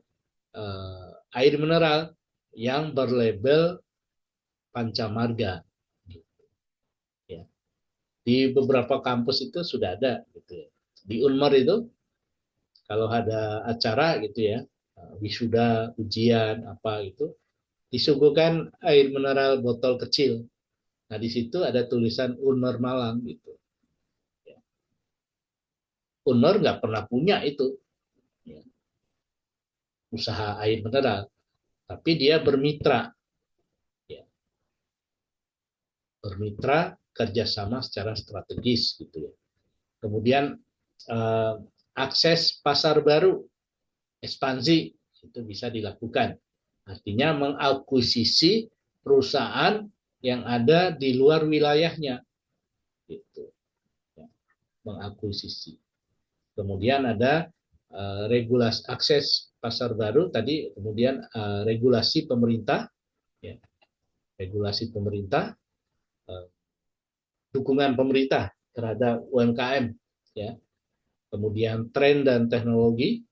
air mineral yang berlabel Pancamarga. Ya. Di beberapa kampus itu sudah ada gitu ya. Di Unmer itu kalau ada acara gitu ya, wisuda, ujian apa itu, disuguhkan air mineral botol kecil. Nah, di situ ada tulisan Unmer Malang gitu. Unmer nggak pernah punya itu ya, usaha air mineral, tapi dia bermitra, ya, bermitra kerjasama secara strategis gitu ya. Kemudian akses pasar baru, ekspansi itu bisa dilakukan. Artinya mengakuisisi perusahaan yang ada di luar wilayahnya, gitu. Ya, mengakuisisi. Kemudian ada regulasi akses pasar baru tadi, kemudian regulasi pemerintah, ya, regulasi pemerintah, dukungan pemerintah terhadap UMKM, ya, kemudian tren dan teknologi,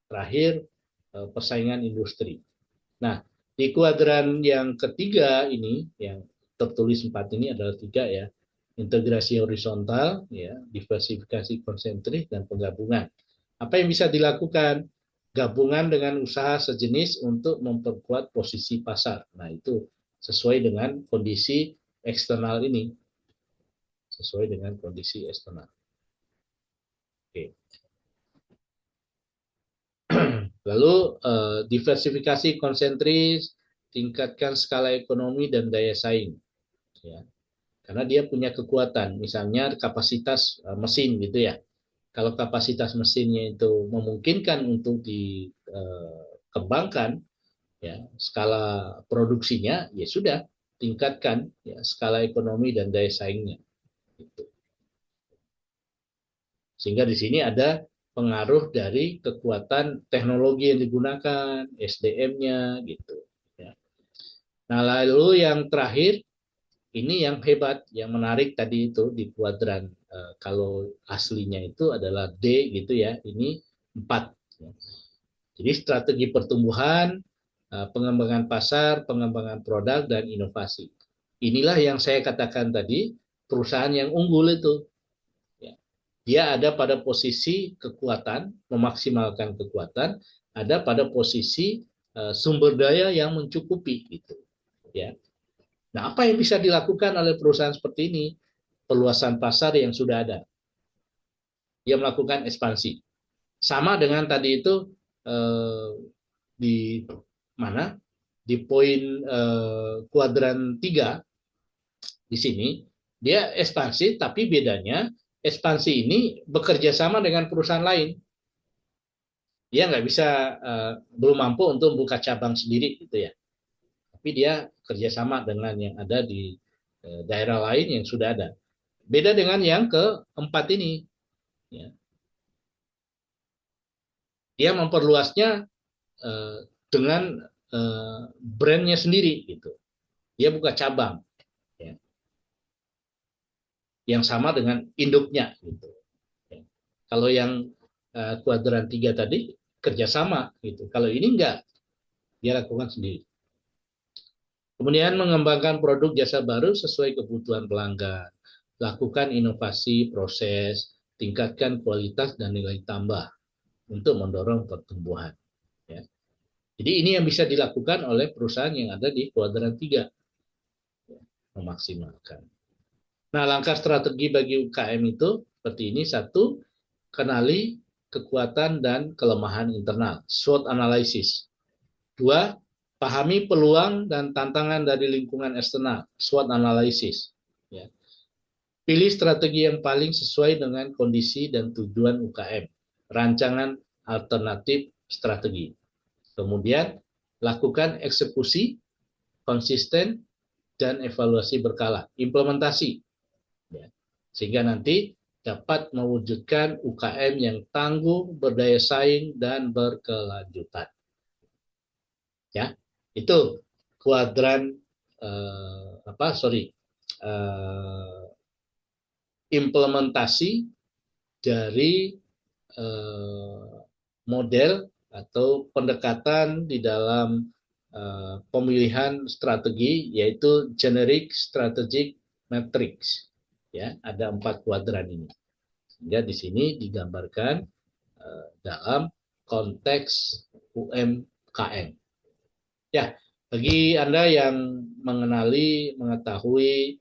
terakhir persaingan industri. Nah, di kuadran yang ketiga ini, yang tertulis 4 ini adalah 3 ya, integrasi horizontal, ya, diversifikasi konsentrik, dan penggabungan. Apa yang bisa dilakukan? Gabungan dengan usaha sejenis untuk memperkuat posisi pasar. Nah, itu sesuai dengan kondisi eksternal ini. Sesuai dengan kondisi eksternal. Oke. Lalu diversifikasi konsentris, tingkatkan skala ekonomi dan daya saing. Ya. Karena dia punya kekuatan, misalnya kapasitas mesin gitu ya. Kalau kapasitas mesinnya itu memungkinkan untuk dikembangkan, ya, skala produksinya, ya sudah, tingkatkan ya, skala ekonomi dan daya saingnya. Gitu. Sehingga di sini ada pengaruh dari kekuatan teknologi yang digunakan, SDM-nya gitu. Ya. Nah, lalu yang terakhir, ini yang hebat, yang menarik tadi itu di kuadran kalau aslinya itu adalah D gitu ya, ini 4. Jadi strategi pertumbuhan, pengembangan pasar, pengembangan produk, dan inovasi. Inilah yang saya katakan tadi, perusahaan yang unggul itu. Dia ada pada posisi kekuatan, memaksimalkan kekuatan, ada pada posisi sumber daya yang mencukupi gitu. Ya. Nah, apa yang bisa dilakukan oleh perusahaan seperti ini? Perluasan pasar yang sudah ada. Dia melakukan ekspansi. Sama dengan tadi itu di mana? Di poin kuadran 3 di sini, dia ekspansi, tapi bedanya ekspansi ini bekerja sama dengan perusahaan lain. Dia nggak bisa, belum mampu untuk membuka cabang sendiri gitu ya. Tapi dia kerjasama dengan yang ada di daerah lain yang sudah ada. Beda dengan yang keempat ini. Ya. Dia memperluasnya dengan brandnya sendiri gitu. Dia buka cabang. Ya. Yang sama dengan induknya gitu. Ya. Kalau yang kuadran 3 tadi kerjasama gitu. Kalau ini enggak, dia lakukan sendiri. Kemudian mengembangkan produk jasa baru sesuai kebutuhan pelanggan. Lakukan inovasi proses, tingkatkan kualitas dan nilai tambah untuk mendorong pertumbuhan. Ya. Jadi ini yang bisa dilakukan oleh perusahaan yang ada di kuadran 3. Ya, memaksimalkan. Nah, langkah strategi bagi UKM itu seperti ini. 1, kenali kekuatan dan kelemahan internal, SWOT analysis. 2, pahami peluang dan tantangan dari lingkungan eksternal, SWOT analysis. Ya. Pilih strategi yang paling sesuai dengan kondisi dan tujuan UKM. Rancangan alternatif strategi. Kemudian lakukan eksekusi konsisten dan evaluasi berkala, implementasi, ya, sehingga nanti dapat mewujudkan UKM yang tangguh, berdaya saing, dan berkelanjutan. Ya, itu kuadran implementasi dari model atau pendekatan di dalam pemilihan strategi, yaitu generic strategic matrix. Ya, ada 4 kuadran ini. Sehingga di sini digambarkan dalam konteks UMKM. Ya, bagi Anda yang mengetahui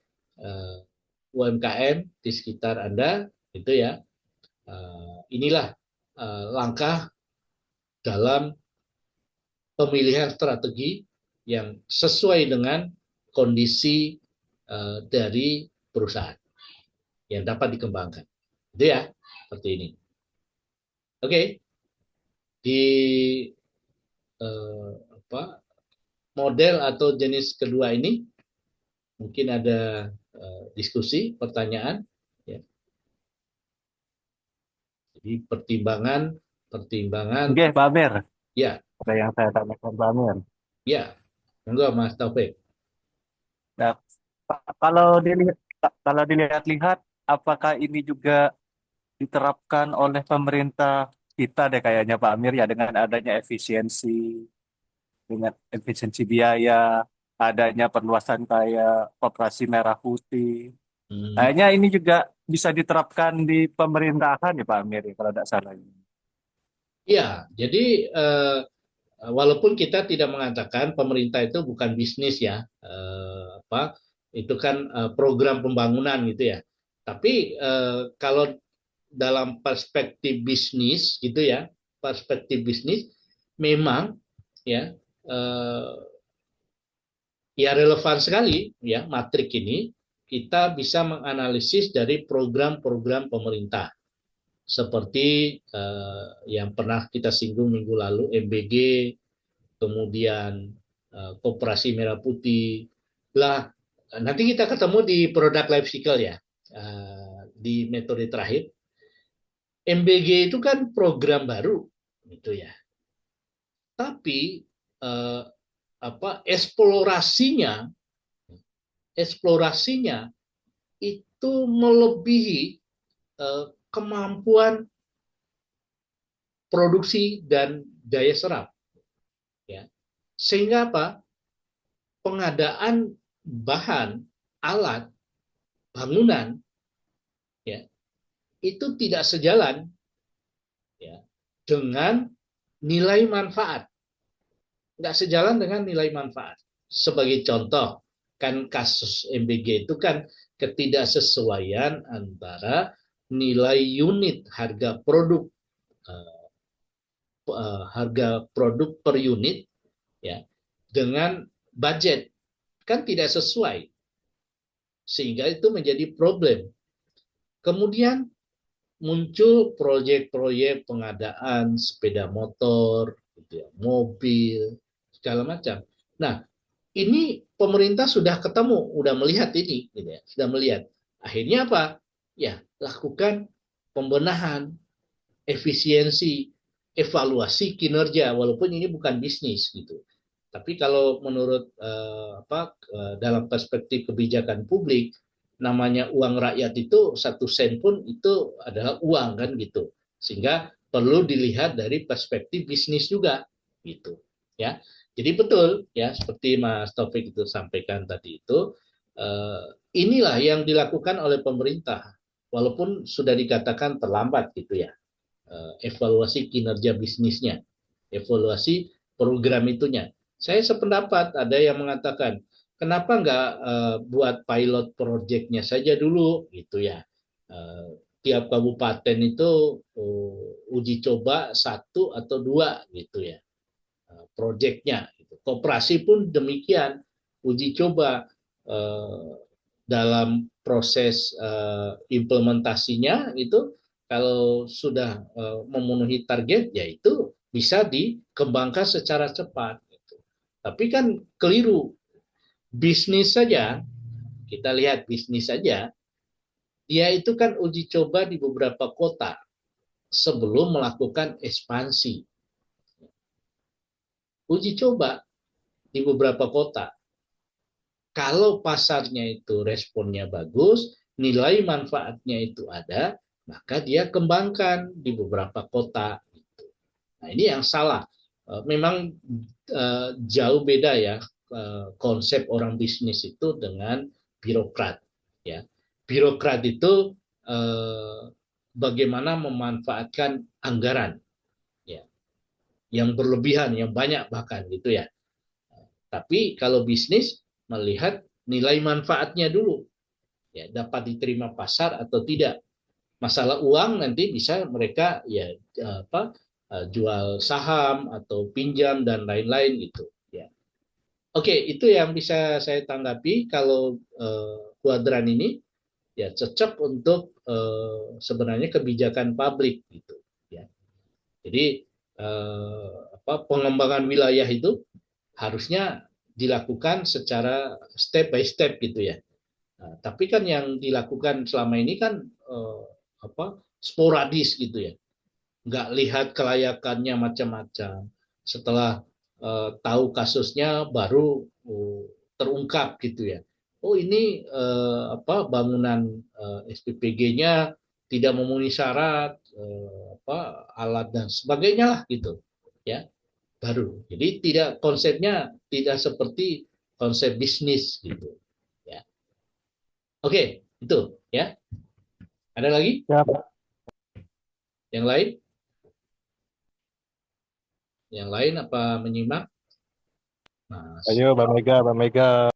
UMKM di sekitar Anda, itu ya, inilah langkah dalam pemilihan strategi yang sesuai dengan kondisi dari perusahaan yang dapat dikembangkan. Itu ya, seperti ini. Oke, di model atau jenis kedua ini mungkin ada diskusi, pertanyaan. Ya. Jadi pertimbangan. Oke, Pak Amir. Ya. Ada yang saya tanyakan, Pak Amir. Ya, enggak Mas Taufik. Nah, kalau dilihat-lihat, apakah ini juga diterapkan oleh pemerintah kita deh kayaknya Pak Amir ya, dengan adanya efisiensi biaya, adanya perluasan kayak Koperasi Merah Putih. Kayaknya ini juga bisa diterapkan di pemerintahan ya Pak Amir ya, kalau tidak salah. Ya, jadi walaupun kita tidak mengatakan pemerintah itu bukan bisnis ya, itu kan program pembangunan gitu ya. Tapi kalau dalam perspektif bisnis gitu ya, memang ya ya relevan sekali ya matrik ini, kita bisa menganalisis dari program-program pemerintah seperti yang pernah kita singgung minggu lalu, MBG, kemudian Koperasi Merah Putih. Lah, nanti kita ketemu di product life cycle ya, di metode terakhir. MBG itu kan program baru, gitu ya. Tapi eksplorasinya itu melebihi kemampuan produksi dan daya serap, ya. Sehingga apa? Pengadaan bahan, alat, bangunan, ya, itu tidak sejalan, ya, dengan nilai manfaat. Nggak sejalan dengan nilai manfaat. Sebagai contoh, kan kasus MBG itu kan ketidaksesuaian antara nilai unit harga produk per unit ya dengan budget, kan tidak sesuai, sehingga itu menjadi problem. Kemudian muncul proyek-proyek pengadaan sepeda motor, gitu ya, mobil, segala macam. Nah, ini pemerintah sudah ketemu, sudah melihat ini, gitu ya, sudah melihat. Akhirnya apa? Ya, lakukan pembenahan, efisiensi, evaluasi kinerja, walaupun ini bukan bisnis, gitu. Tapi kalau menurut dalam perspektif kebijakan publik, namanya uang rakyat itu 1 sen pun itu adalah uang kan gitu, sehingga perlu dilihat dari perspektif bisnis juga gitu ya. Jadi betul ya, seperti Mas Taufik itu sampaikan tadi itu, inilah yang dilakukan oleh pemerintah walaupun sudah dikatakan terlambat gitu ya, evaluasi kinerja bisnisnya, evaluasi program itunya. Saya sependapat, ada yang mengatakan kenapa nggak buat pilot project-nya saja dulu gitu ya. Tiap kabupaten itu uji coba 1 atau 2 gitu ya project-nya. Koperasi pun demikian, uji coba dalam proses implementasinya itu kalau sudah memenuhi target, ya itu bisa dikembangkan secara cepat. Gitu. Tapi kan keliru. Bisnis saja, kita lihat bisnis saja, dia itu kan uji coba di beberapa kota sebelum melakukan ekspansi. Uji coba di beberapa kota. Kalau pasarnya itu responnya bagus, nilai manfaatnya itu ada, maka dia kembangkan di beberapa kota. Nah, ini yang salah. Memang jauh beda ya konsep orang bisnis itu dengan birokrat. Ya, birokrat itu bagaimana memanfaatkan anggaran, ya, yang berlebihan, yang banyak bahkan gitu ya. Tapi kalau bisnis melihat nilai manfaatnya dulu, ya dapat diterima pasar atau tidak. Masalah uang nanti bisa mereka ya jual saham atau pinjam dan lain-lain gitu. Ya. Oke, itu yang bisa saya tanggapi kalau kuadran ini ya cocok untuk sebenarnya kebijakan publik gitu. Ya. Jadi pengembangan wilayah itu harusnya dilakukan secara step by step gitu ya. Nah, tapi kan yang dilakukan selama ini kan sporadis gitu ya, nggak lihat kelayakannya macam-macam. Setelah tahu kasusnya baru terungkap gitu ya. Oh ini bangunan SPPG-nya tidak memenuhi syarat, alat dan sebagainya lah gitu ya, baru. Jadi konsepnya tidak seperti konsep bisnis gitu ya. Oke, itu ya. Ada lagi? Ya, Pak. Yang lain? Yang lain apa menyimak? Ayo, Mbak Mega, Mbak Mega.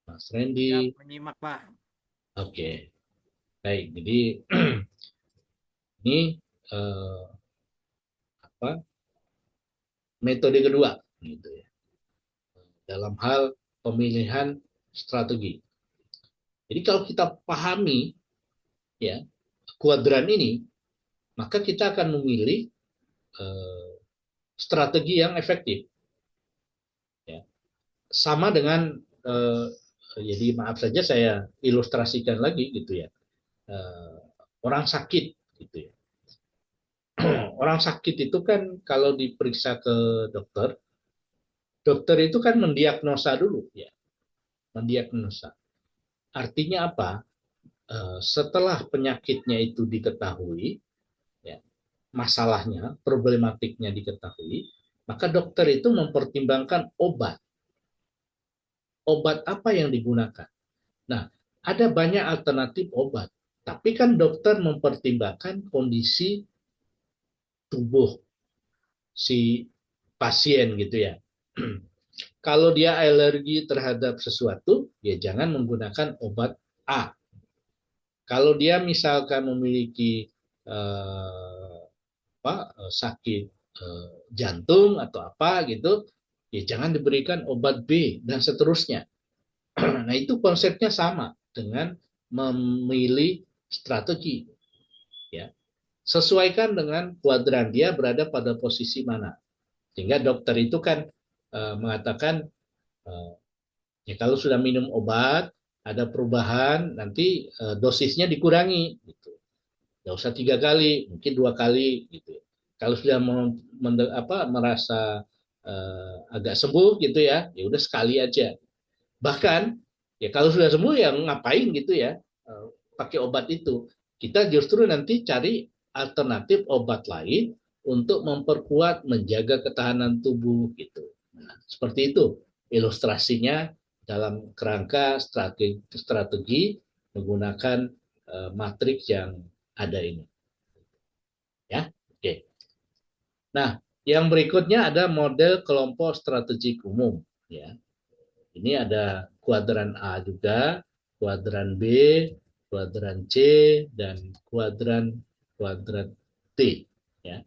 Mas Randy. Siap, menyimak, Pak. Oke, baik. Jadi ini metode kedua, gitu ya, dalam hal pemilihan strategi. Jadi kalau kita pahami ya kuadran ini, maka kita akan memilih strategi yang efektif. Ya. Sama dengan jadi maaf saja saya ilustrasikan lagi gitu ya. Orang sakit gitu ya. Orang sakit itu kan kalau diperiksa ke dokter, dokter itu kan mendiagnosa dulu ya. Mendiagnosa. Artinya apa? Setelah penyakitnya itu diketahui, ya, masalahnya, problematiknya diketahui, maka dokter itu mempertimbangkan obat. Obat apa yang digunakan? Nah, ada banyak alternatif obat, tapi kan dokter mempertimbangkan kondisi tubuh si pasien gitu ya. Kalau dia alergi terhadap sesuatu, ya jangan menggunakan obat A. Kalau dia misalkan memiliki sakit jantung atau apa gitu, ya jangan diberikan obat B dan seterusnya. Nah itu konsepnya sama dengan memilih strategi. Ya, sesuaikan dengan kuadran dia berada pada posisi mana. Sehingga dokter itu kan mengatakan ya kalau sudah minum obat ada perubahan nanti dosisnya dikurangi gitu. Nggak usah 3 kali, mungkin 2 kali gitu. Kalau sudah merasa agak sembuh gitu ya, ya udah sekali aja. Bahkan ya kalau sudah sembuh ya ngapain gitu ya pakai obat itu. Kita justru nanti cari alternatif obat lain untuk memperkuat, menjaga ketahanan tubuh gitu. Nah, seperti itu ilustrasinya dalam kerangka strategi menggunakan matriks yang ada ini. Ya, oke. Nah, yang berikutnya ada model kelompok strategik umum. Ya, ini ada kuadran A juga, kuadran B, kuadran C, dan kuadran T. Ya.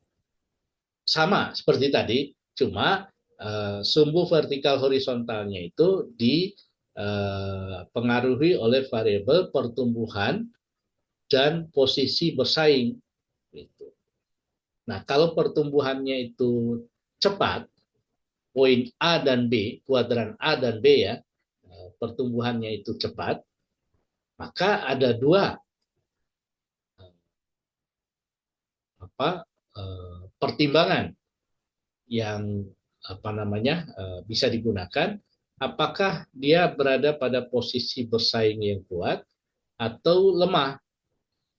Sama seperti tadi, cuma sumbu vertikal horizontalnya itu dipengaruhi oleh variabel pertumbuhan dan posisi bersaing Nah, kalau pertumbuhannya itu cepat, poin A dan B, kuadran A dan B ya, pertumbuhannya itu cepat, maka ada dua pertimbangan yang bisa digunakan. Apakah dia berada pada posisi bersaing yang kuat atau lemah?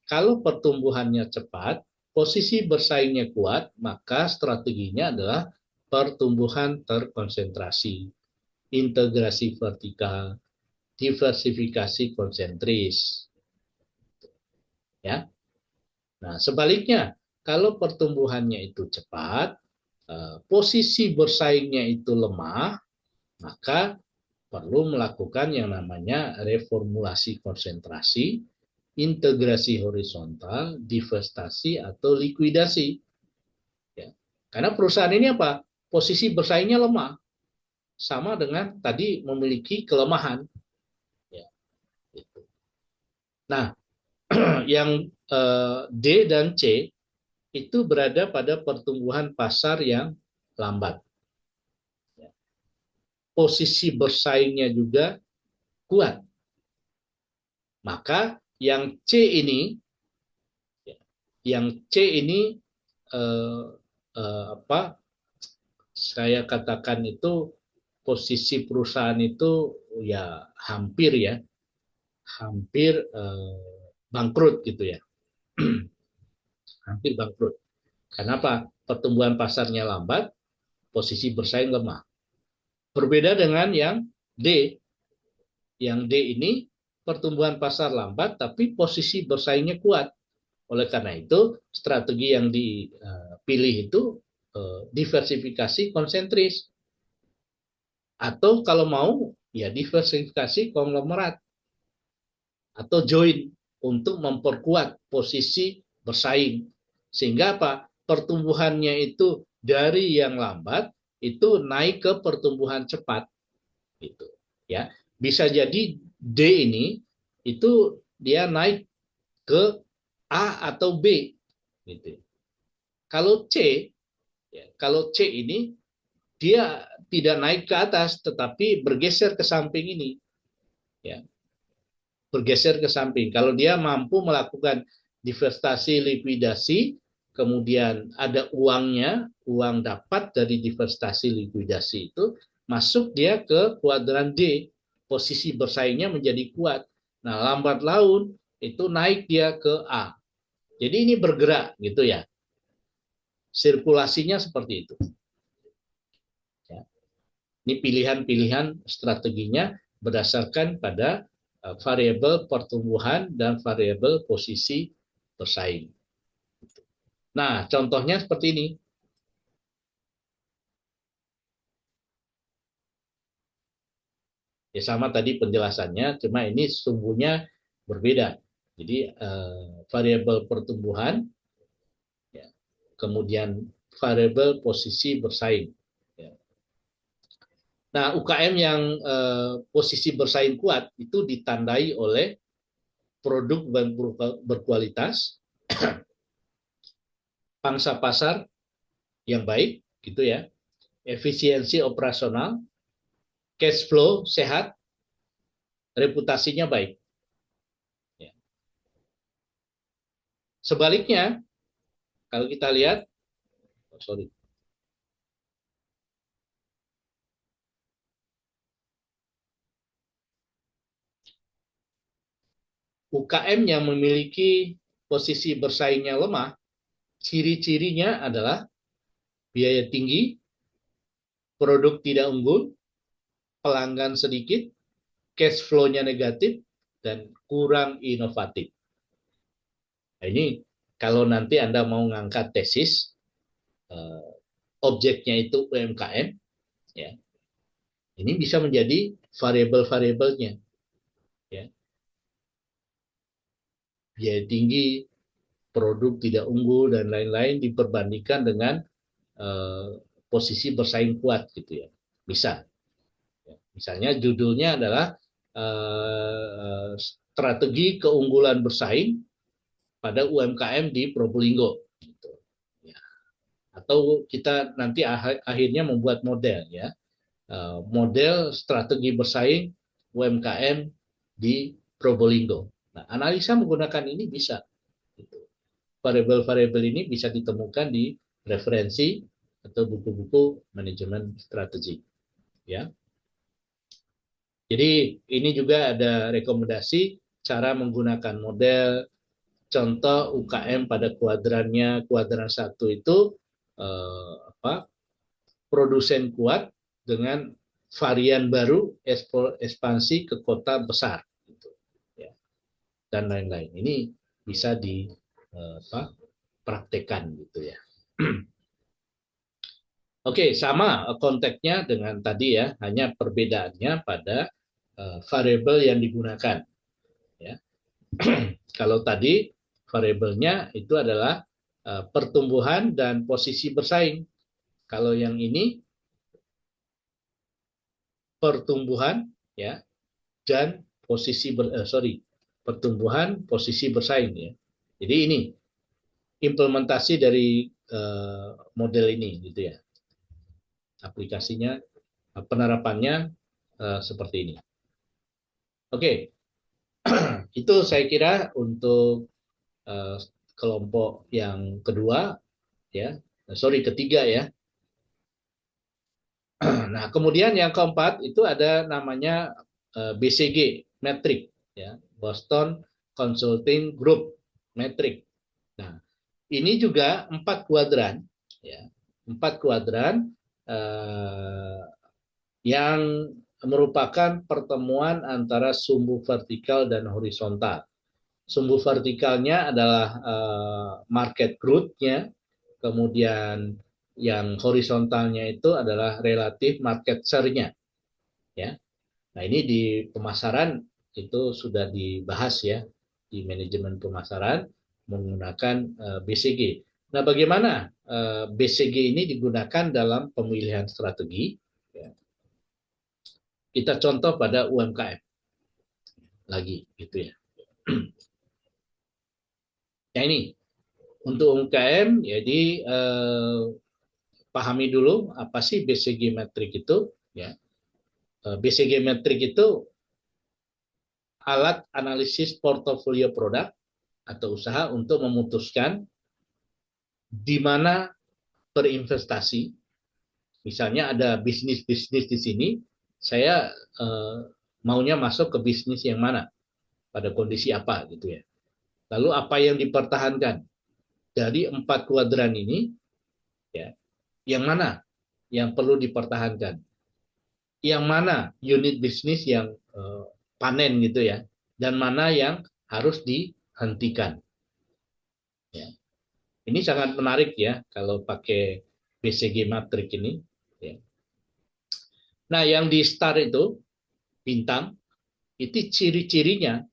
Kalau pertumbuhannya cepat, posisi bersaingnya kuat, maka strateginya adalah pertumbuhan terkonsentrasi, integrasi vertikal, diversifikasi konsentris. Ya. Nah, sebaliknya, kalau pertumbuhannya itu cepat, posisi bersaingnya itu lemah, maka perlu melakukan yang namanya reformulasi konsentrasi, integrasi horizontal, divestasi atau likuidasi. Ya. Karena perusahaan ini apa? Posisi bersaingnya lemah, sama dengan tadi memiliki kelemahan. Ya. Gitu. Nah, yang D dan C itu berada pada pertumbuhan pasar yang lambat. Ya. Posisi bersaingnya juga kuat. Maka yang C ini, saya katakan itu posisi perusahaan itu ya hampir bangkrut gitu ya. Hampir bangkrut. Kenapa? Pertumbuhan pasarnya lambat, posisi bersaing lemah. Berbeda dengan yang D. Yang D ini pertumbuhan pasar lambat tapi posisi bersaingnya kuat. Oleh karena itu, strategi yang dipilih itu diversifikasi konsentris. Atau kalau mau, ya diversifikasi konglomerat. Atau join untuk memperkuat posisi bersaing. Sehingga apa? Pertumbuhannya itu dari yang lambat, itu naik ke pertumbuhan cepat. Gitu. Ya. Bisa jadi D ini, itu dia naik ke A atau B. Gitu. Kalau C ini dia tidak naik ke atas, tetapi bergeser ke samping ini, ya, bergeser ke samping. Kalau dia mampu melakukan divestasi likuidasi, kemudian ada uangnya, uang dapat dari divestasi likuidasi itu masuk dia ke kuadran D, posisi bersaingnya menjadi kuat. Nah, lambat laun itu naik dia ke A. Jadi ini bergerak gitu ya. Sirkulasinya seperti itu. Ya. Ini pilihan-pilihan strateginya berdasarkan pada variabel pertumbuhan dan variabel posisi bersaing. Nah, contohnya seperti ini. Ya sama tadi penjelasannya, cuma ini sumbunya berbeda. Jadi variabel pertumbuhan, ya, kemudian variabel posisi bersaing. Ya. Nah, UKM yang posisi bersaing kuat itu ditandai oleh produk yang berkualitas, pangsa pasar yang baik, gitu ya, efisiensi operasional, cash flow sehat, reputasinya baik. Ya. Sebaliknya, kalau kita lihat, UKM yang memiliki posisi bersaingnya lemah, ciri-cirinya adalah biaya tinggi, produk tidak unggul, pelanggan sedikit, cash flow-nya negatif, dan kurang inovatif. Nah, ini kalau nanti Anda mau ngangkat tesis, objeknya itu UMKM, ya, ini bisa menjadi variabel-variabelnya. Ya. Biaya tinggi, produk tidak unggul, dan lain-lain diperbandingkan dengan posisi bersaing kuat, gitu ya. Bisa. Ya. Misalnya judulnya adalah strategi keunggulan bersaing pada UMKM di Probolinggo. Gitu. Ya. Atau kita nanti akhirnya membuat model ya, model strategi bersaing UMKM di Probolinggo. Nah, analisa menggunakan ini bisa. Gitu. Variabel-variabel ini bisa ditemukan di referensi atau buku-buku manajemen strategi. Ya. Jadi ini juga ada rekomendasi cara menggunakan model. Contoh UKM pada kuadrannya, kuadran 1 itu produsen kuat dengan varian baru ekspansi ke kota besar gitu, ya, dan lain-lain. Ini bisa dipraktekkan gitu ya. Oke, sama konteksnya dengan tadi ya, hanya perbedaannya pada variabel yang digunakan. Ya. Kalau tadi variabelnya itu adalah pertumbuhan dan posisi bersaing. Kalau yang ini pertumbuhan ya dan pertumbuhan posisi bersaing ya. Jadi ini implementasi dari model ini gitu ya. Aplikasinya, penerapannya seperti ini. Oke. Itu saya kira untuk kelompok yang kedua ya. Ketiga ya. Nah, kemudian yang keempat itu ada namanya BCG Metric ya, Boston Consulting Group Metric. Nah, ini juga 4 kuadran ya. 4 kuadran yang merupakan pertemuan antara sumbu vertikal dan horizontal. Sumbu vertikalnya adalah market growth-nya, kemudian yang horizontalnya itu adalah relatif market share-nya. Ya. Nah, ini di pemasaran itu sudah dibahas ya, di manajemen pemasaran menggunakan BCG. Nah, bagaimana BCG ini digunakan dalam pemilihan strategi? Ya. Kita contoh pada UMKM lagi gitu ya. Nah, ini untuk UMKM, jadi pahami dulu apa sih BCG metrik itu ya. BCG metrik itu alat analisis portofolio produk atau usaha untuk memutuskan di mana berinvestasi. Misalnya ada bisnis-bisnis di sini, saya maunya masuk ke bisnis yang mana, pada kondisi apa gitu ya. Lalu apa yang dipertahankan dari 4 kuadran ini, ya, yang mana yang perlu dipertahankan, yang mana unit bisnis yang panen gitu ya, dan mana yang harus dihentikan. Ya. Ini sangat menarik ya kalau pakai BCG matrik ini. Ya. Nah, yang di star itu bintang, itu ciri-cirinya,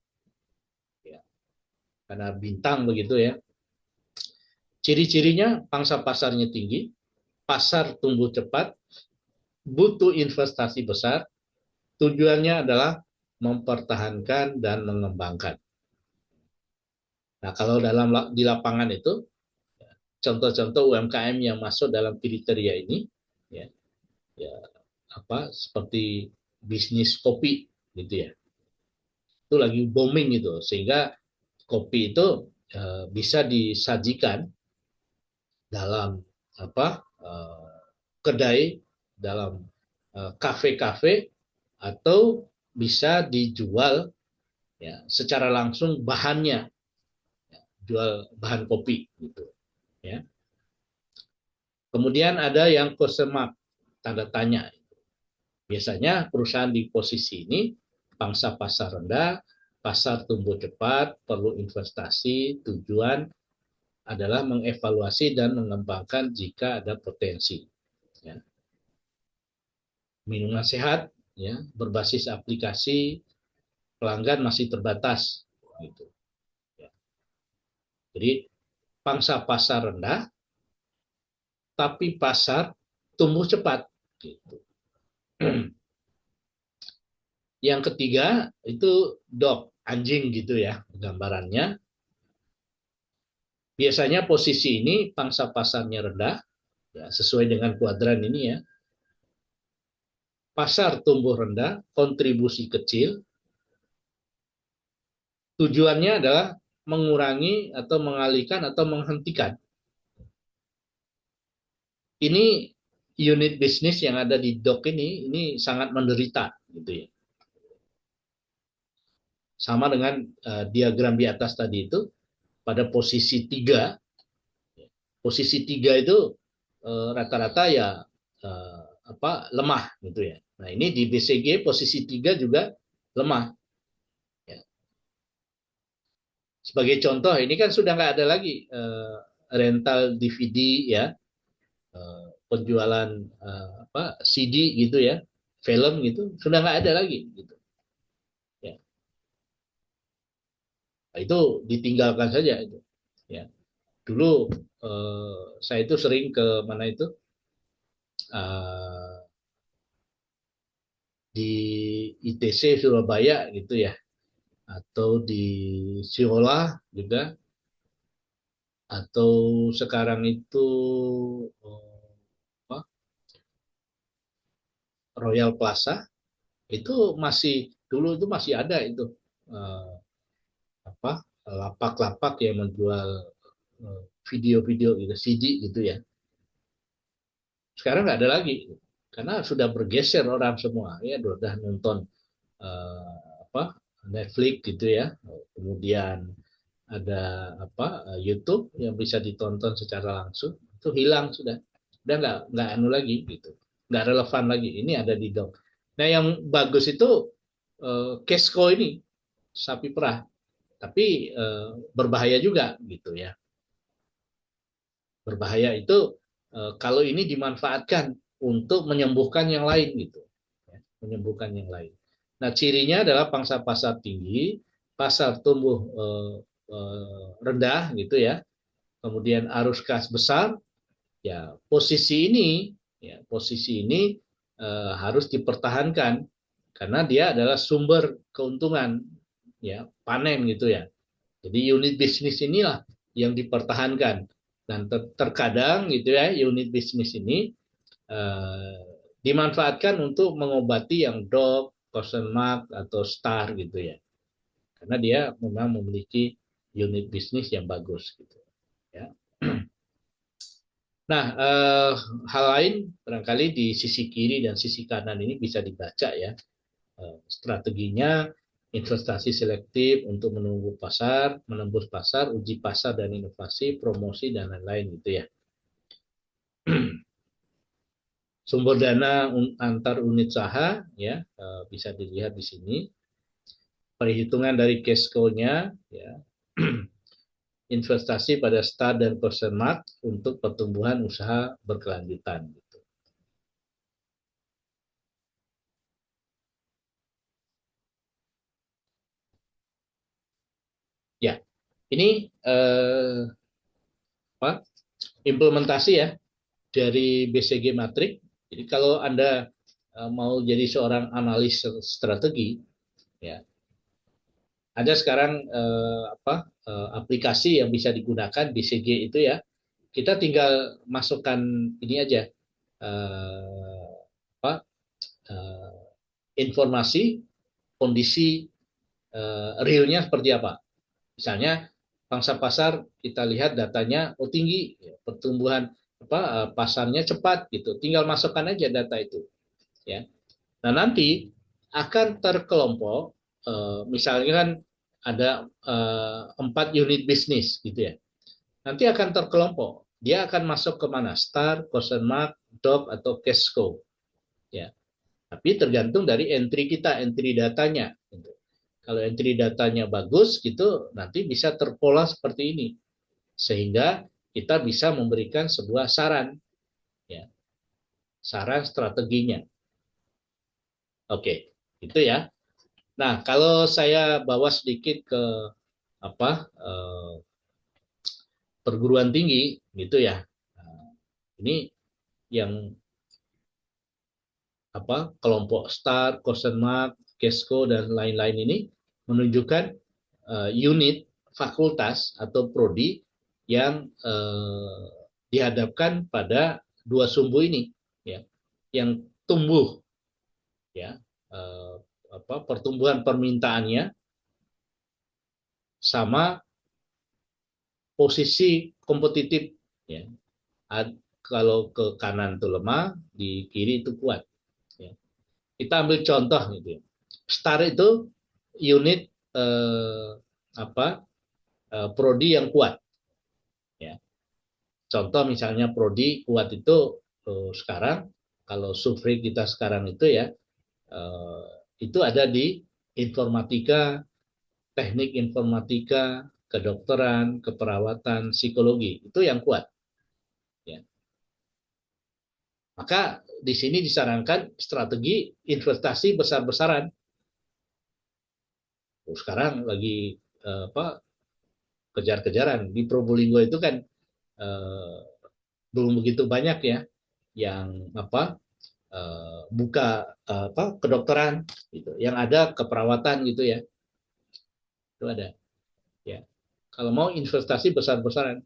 ya, karena bintang begitu ya. Ciri-cirinya pangsa pasarnya tinggi, pasar tumbuh cepat, butuh investasi besar, tujuannya adalah mempertahankan dan mengembangkan. Nah, kalau di lapangan itu, contoh-contoh UMKM yang masuk dalam kriteria ini, ya, seperti bisnis kopi, gitu ya. Itu lagi booming itu, sehingga kopi itu bisa disajikan dalam kedai, dalam kafe-kafe, atau bisa dijual ya secara langsung bahannya, ya, jual bahan kopi gitu ya. Kemudian ada yang question mark, tanda tanya. Biasanya perusahaan di posisi ini pangsa pasar rendah, pasar tumbuh cepat, perlu investasi, tujuan adalah mengevaluasi dan mengembangkan jika ada potensi. Ya. Minuman sehat, ya, berbasis aplikasi, pelanggan masih terbatas. Gitu. Ya. Jadi pangsa pasar rendah, tapi pasar tumbuh cepat. Gitu. Yang ketiga itu dog, anjing gitu ya gambarannya. Biasanya posisi ini pangsa pasarnya rendah, Ya, sesuai dengan kuadran ini ya. Pasar tumbuh rendah, kontribusi kecil. Tujuannya adalah mengurangi atau mengalihkan atau menghentikan. Ini unit bisnis yang ada di DOC ini sangat menderita gitu ya. Sama dengan diagram di atas tadi itu, pada posisi 3, posisi 3 itu rata-rata ya lemah gitu ya. Nah, ini di BCG posisi 3 juga lemah. Ya. Sebagai contoh, ini kan sudah nggak ada lagi rental DVD ya, penjualan CD gitu ya, film gitu, sudah nggak ada lagi gitu. Ya. Nah, itu ditinggalkan saja itu. Ya. Dulu saya itu sering ke mana itu di ITC Surabaya gitu ya, atau di Siola juga, atau sekarang itu Royal Plaza, itu masih dulu itu masih ada itu eh, lapak-lapak yang menjual video-video gitu, CD gitu ya. Sekarang nggak ada lagi karena sudah bergeser orang semua ya, sudah nonton Netflix gitu ya, kemudian ada YouTube yang bisa ditonton secara langsung, itu hilang sudah nggak anu lagi gitu, nggak relevan lagi. Ini ada di dock. Nah, yang bagus itu Kesco ini, sapi perah, tapi berbahaya juga gitu ya. Berbahaya itu kalau ini dimanfaatkan untuk menyembuhkan yang lain gitu, ya, menyembuhkan yang lain. Nah, cirinya adalah pangsa pasar tinggi, pasar tumbuh rendah gitu ya, kemudian arus kas besar. Ya, posisi ini harus dipertahankan karena dia adalah sumber keuntungan ya, panen gitu ya. Jadi unit bisnis inilah yang dipertahankan, dan terkadang gitu ya, unit bisnis ini eh, dimanfaatkan untuk mengobati yang DOP, question mark atau star gitu ya. Karena dia memang memiliki unit bisnis yang bagus gitu ya. Nah, hal lain barangkali di sisi kiri dan sisi kanan ini bisa dibaca ya. Strateginya investasi selektif untuk menembus pasar, uji pasar dan inovasi, promosi dan lain-lain gitu ya. Sumber dana antar unit usaha ya, bisa dilihat di sini. Perhitungan dari cash flow-nya ya. Investasi pada start dan question mark untuk pertumbuhan usaha berkelanjutan gitu. Ya, ini implementasi ya dari BCG Matrix. Jadi kalau Anda mau jadi seorang analis strategi, ya ada sekarang aplikasi yang bisa digunakan BCG itu ya. Kita tinggal masukkan ini aja eh, apa informasi kondisi realnya seperti apa. Misalnya pangsa pasar kita lihat datanya tinggi, pertumbuhan pasarnya cepat gitu. Tinggal masukkan aja data itu ya. Nah, nanti akan terkelompok misalnya kan ada 4 unit bisnis gitu ya. Nanti akan terkelompok. Dia akan masuk ke mana? Star, question mark, DOP atau Cashco ya. Tapi tergantung dari entry kita, entry datanya gitu. Kalau entry datanya bagus gitu, nanti bisa terpola seperti ini. Sehingga kita bisa memberikan sebuah saran ya. Saran strateginya. Oke, itu ya. Nah, kalau saya bawa sedikit ke perguruan tinggi gitu ya. Nah, ini yang kelompok STAR, question mark, Kesco dan lain-lain ini menunjukkan unit fakultas atau prodi yang dihadapkan pada dua sumbu ini, ya, yang tumbuh, ya, pertumbuhan permintaannya sama posisi kompetitif, ya. Kalau ke kanan itu lemah, di kiri itu kuat. Ya. Kita ambil contoh gitu ya. Star itu unit prodi yang kuat. Ya. Contoh misalnya prodi kuat itu sekarang, kalau survei kita sekarang itu ya, itu ada di informatika, teknik informatika, kedokteran, keperawatan, psikologi, itu yang kuat. Ya. Maka di sini disarankan strategi investasi besar-besaran. Sekarang lagi kejar-kejaran di Probolinggo itu kan belum begitu banyak ya yang buka kedokteran gitu. Yang ada keperawatan gitu ya. Itu ada. Ya. Kalau mau investasi besar-besaran,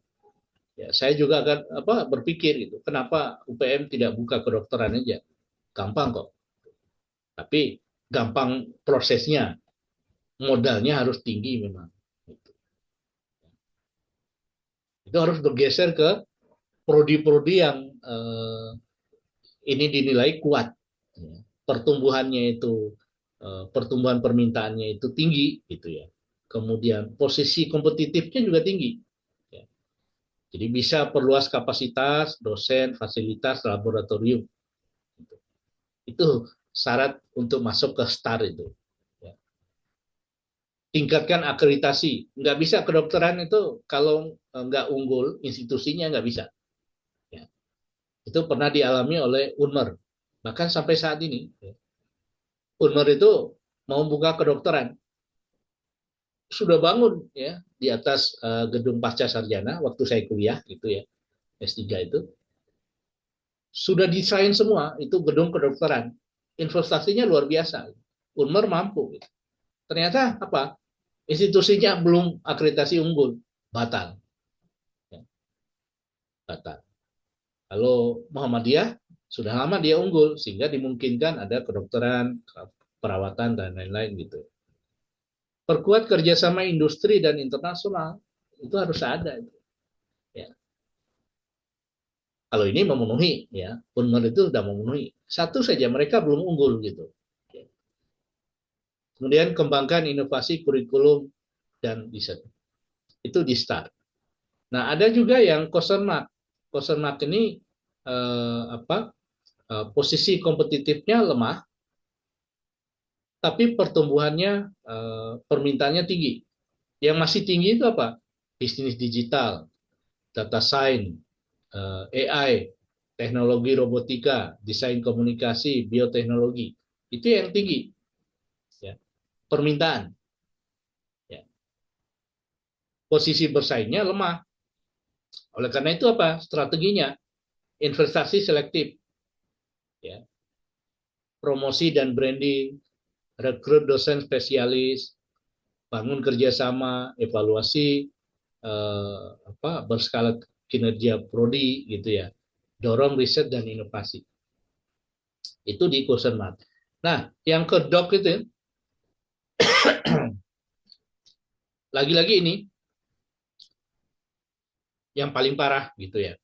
ya saya juga akan berpikir gitu. Kenapa UPM tidak buka kedokteran aja? Gampang kok. Tapi gampang prosesnya, modalnya harus tinggi memang. Itu harus bergeser ke prodi-prodi yang ini dinilai kuat. Pertumbuhannya itu, pertumbuhan permintaannya itu tinggi, gitu ya. Kemudian posisi kompetitifnya juga tinggi. Ya. Jadi bisa perluas kapasitas, dosen, fasilitas, laboratorium. Itu syarat untuk masuk ke STAR itu. Ya. Tingkatkan akreditasi. Nggak bisa kedokteran itu kalau nggak unggul, institusinya nggak bisa. Ya. Itu pernah dialami oleh UNMER. Bahkan sampai saat ini, UNMER itu mau buka kedokteran. Sudah bangun ya di atas gedung pasca sarjana waktu saya kuliah gitu ya, S3 itu. Sudah desain semua, itu gedung kedokteran. Investasinya luar biasa. UNMER mampu. Gitu. Ternyata apa? Institusinya belum akreditasi unggul, batal. Ya, batal. Kalau Muhammadiyah sudah lama dia unggul sehingga dimungkinkan ada kedokteran, perawatan dan lain-lain gitu. Perkuat kerjasama industri dan internasional itu harus ada. Ya. Kalau ini memenuhi, ya, UNMER itu sudah memenuhi. Satu saja mereka belum unggul gitu. Ya. Kemudian kembangkan inovasi kurikulum dan riset. Itu di start. Nah ada juga yang question mark. Question mark ini posisi kompetitifnya lemah, tapi pertumbuhannya permintaannya tinggi. Yang masih tinggi itu apa? Bisnis digital, data science, AI, teknologi robotika, desain komunikasi, bioteknologi. Itu yang tinggi. Ya. Permintaan. Ya. Posisi bersaingnya lemah. Oleh karena itu apa? Strateginya investasi selektif. Ya. Promosi dan branding, rekrut dosen spesialis, bangun kerjasama, evaluasi berskala kinerja prodi gitu ya, dorong riset dan inovasi. Itu di question mark. Nah, yang kedok itu lagi-lagi ini yang paling parah gitu ya,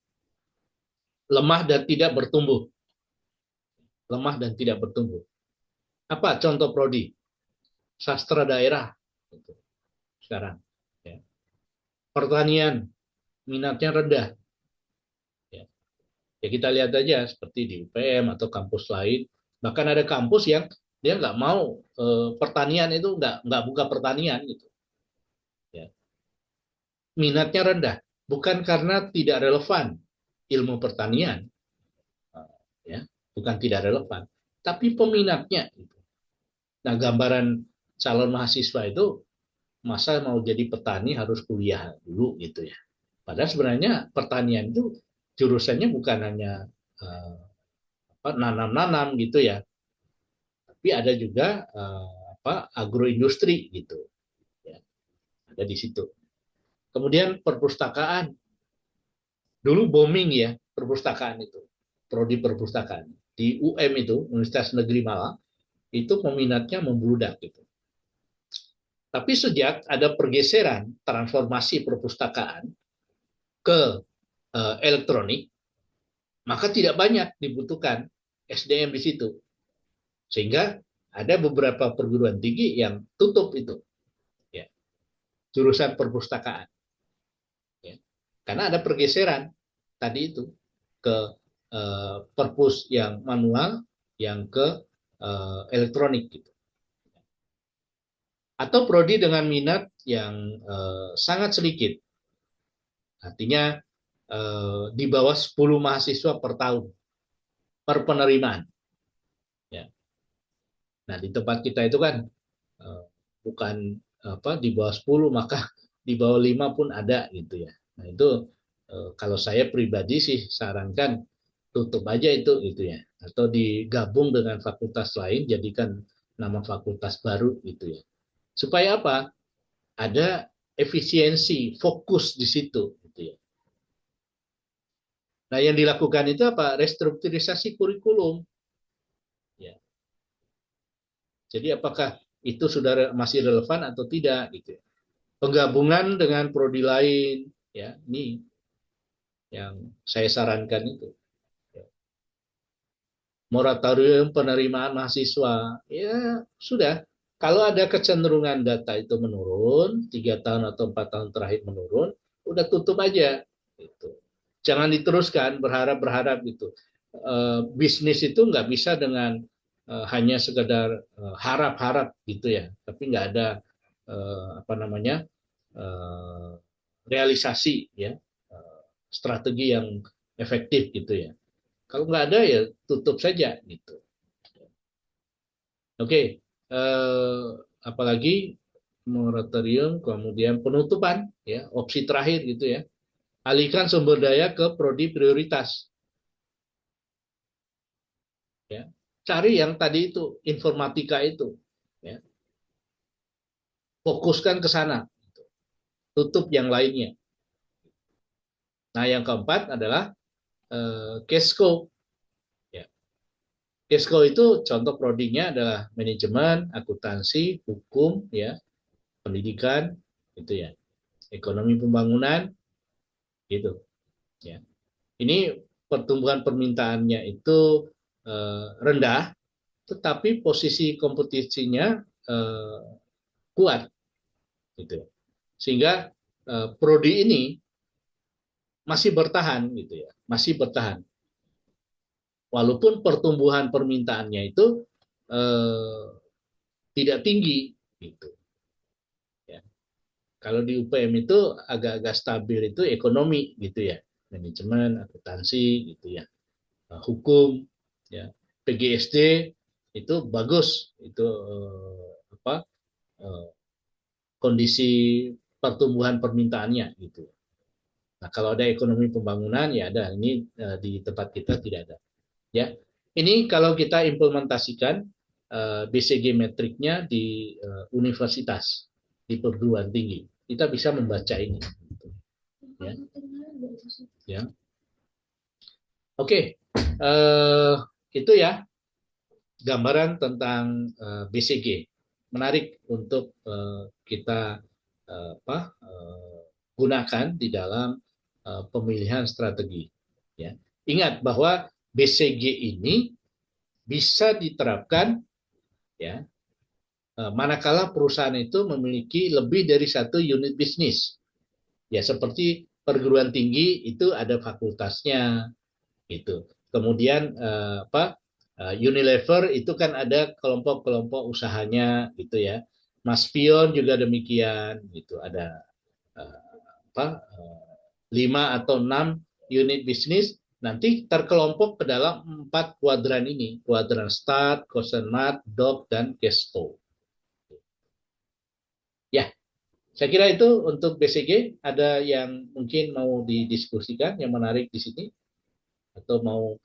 lemah dan tidak bertumbuh, lemah dan tidak bertumbuh. Apa contoh prodi? Sastra daerah gitu. Sekarang. Ya. Pertanian minatnya rendah. Ya kita lihat aja seperti di UPM atau kampus lain. Bahkan ada kampus yang dia nggak mau pertanian itu nggak buka pertanian gitu. Ya. Minatnya rendah, bukan karena tidak relevan ilmu pertanian, ya, bukan tidak relevan, tapi peminatnya. Gitu. Nah gambaran calon mahasiswa itu masa mau jadi petani harus kuliah dulu gitu ya. Padahal sebenarnya pertanian itu jurusannya bukan hanya nanam-nanam gitu ya, tapi ada juga agroindustri gitu, ya, ada di situ. Kemudian perpustakaan, dulu booming ya perpustakaan itu. prodi perpustakaan. Di UM itu, Universitas Negeri Malang, itu peminatnya membludak gitu. Tapi sejak ada pergeseran transformasi perpustakaan ke elektronik, maka tidak banyak dibutuhkan SDM di situ. Sehingga ada beberapa perguruan tinggi yang tutup itu, ya, jurusan perpustakaan. Ya. Karena ada pergeseran tadi itu ke perpus yang manual, yang ke elektronik gitu. Atau prodi dengan minat yang sangat sedikit. Artinya di bawah 10 mahasiswa per tahun per penerimaan. Ya. Nah, di tempat kita itu kan bukan di bawah 10, maka di bawah 5 pun ada gitu ya. Nah, itu kalau saya pribadi sih sarankan tutup aja itu gitu ya. Atau digabung dengan fakultas lain, jadikan nama fakultas baru gitu ya. Supaya apa? Ada efisiensi, fokus di situ gitu ya. Nah, yang dilakukan itu apa? Restrukturisasi kurikulum. Ya. Jadi apakah itu sudah masih relevan atau tidak gitu ya. Penggabungan dengan prodi lain ya, ini yang saya sarankan itu. Moratorium penerimaan mahasiswa. Ya, sudah. Kalau ada kecenderungan data itu menurun, 3 tahun atau 4 tahun terakhir menurun, udah tutup aja. Gitu. Jangan diteruskan berharap-berharap gitu. Bisnis itu nggak bisa dengan hanya sekedar harap-harap gitu ya, tapi nggak ada uh, realisasi ya, strategi yang efektif gitu ya. Kalau nggak ada ya tutup saja gitu. Oke, apalagi moratorium, kemudian penutupan ya, opsi terakhir gitu ya. Alihkan sumber daya ke prodi prioritas. Ya. Cari yang tadi itu informatika itu. Ya. Fokuskan ke sana. Tutup yang lainnya. Nah, yang keempat adalah Kesko. Ya. Kesko itu contoh prodinya adalah manajemen, akuntansi, hukum, ya, pendidikan, gitu ya, ekonomi pembangunan, gitu. Ya. Ini pertumbuhan permintaannya itu rendah, tetapi posisi kompetisinya kuat, gitu. Sehingga prodi ini masih bertahan, gitu ya, masih bertahan. Walaupun pertumbuhan permintaannya itu tidak tinggi, gitu. Ya. Kalau di UPM itu agak-agak stabil itu ekonomi, gitu ya, manajemen, akuntansi, gitu ya, hukum, ya, PGSD itu bagus, itu kondisi pertumbuhan permintaannya, gitu. Nah, kalau ada ekonomi pembangunan ya ada, ini di tempat kita tidak ada. Ya, ini kalau kita implementasikan BCG metriknya di universitas, di perguruan tinggi, kita bisa membaca ini. Ya, ya. Oke, itu ya gambaran tentang BCG. Menarik untuk kita gunakan di dalam pemilihan strategi. Ya. Ingat bahwa BCG ini bisa diterapkan ya manakala perusahaan itu memiliki lebih dari satu unit bisnis. Ya, seperti perguruan tinggi itu ada fakultasnya gitu. Kemudian Unilever itu kan ada kelompok-kelompok usahanya gitu ya. Mas Pion juga demikian gitu. Ada uh, 5 atau 6 unit bisnis nanti terkelompok ke dalam 4 kuadran ini. Kuadran start, mat, dog, dan cash. Ya, saya kira itu untuk BCG. Ada yang mungkin mau didiskusikan yang menarik di sini atau mau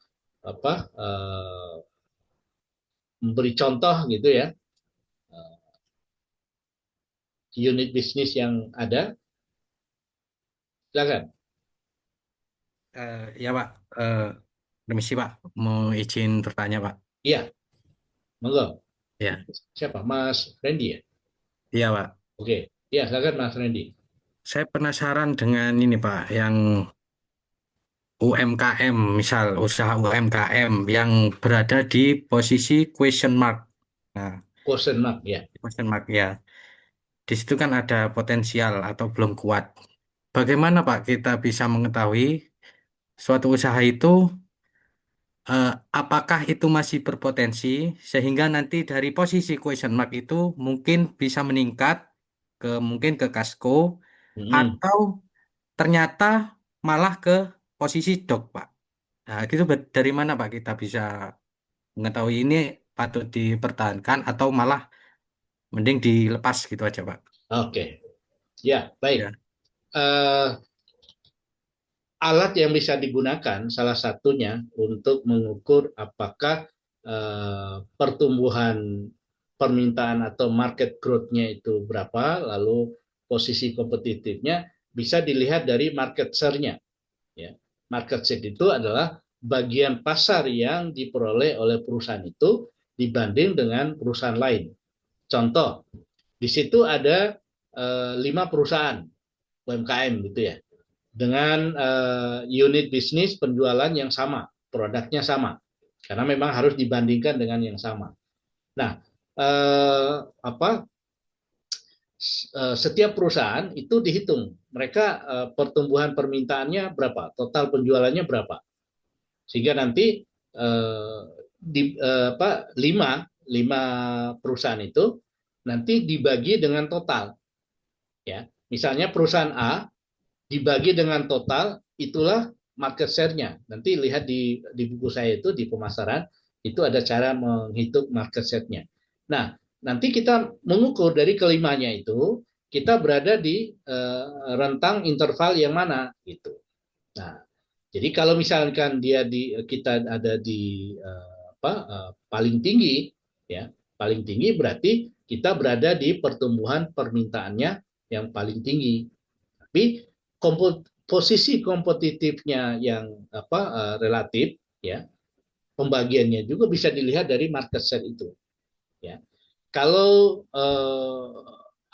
memberi contoh gitu ya, unit bisnis yang ada, silakan. Ya Pak, Permisi Pak, mau izin bertanya Pak. Iya, monggo. Ya, Siapa? Mas Randy ya? iya Pak. Oke. Iya, silakan Mas Randy. Saya penasaran dengan ini Pak, yang UMKM, misal usaha UMKM yang berada di posisi question mark. Nah, Question mark ya. question mark ya. Di situ kan ada potensial atau belum kuat. Bagaimana Pak kita bisa mengetahui suatu usaha itu eh, apakah itu masih berpotensi sehingga nanti dari posisi question mark itu mungkin bisa meningkat ke mungkin ke kasko Hmm. atau ternyata malah ke posisi dok, Pak. Nah, itu dari mana Pak kita bisa mengetahui ini patut dipertahankan atau malah mending dilepas gitu aja, Pak. Oke. Ya, baik. Ya. Eh, Alat yang bisa digunakan salah satunya untuk mengukur apakah pertumbuhan permintaan atau market growth-nya itu berapa, lalu posisi kompetitifnya bisa dilihat dari market share-nya. Ya. Market share itu adalah bagian pasar yang diperoleh oleh perusahaan itu dibanding dengan perusahaan lain. Contoh, di situ ada 5 perusahaan UMKM gitu ya, dengan unit bisnis penjualan yang sama, produknya sama, karena memang harus dibandingkan dengan yang sama. Nah, eh, apa setiap perusahaan itu dihitung, mereka pertumbuhan permintaannya berapa, total penjualannya berapa, sehingga nanti lima perusahaan itu nanti dibagi dengan total, ya. Misalnya perusahaan A dibagi dengan total, itulah market share-nya. Nanti lihat di buku saya itu, di pemasaran, itu ada cara menghitung market share-nya. Nah, nanti kita mengukur dari kelimanya itu, kita berada di rentang interval yang mana gitu. Nah, jadi kalau misalkan kita ada di paling tinggi, ya paling tinggi berarti kita berada di pertumbuhan permintaannya yang paling tinggi. Tapi posisi kompetitifnya yang relatif, ya pembagiannya juga bisa dilihat dari market share itu, ya. Kalau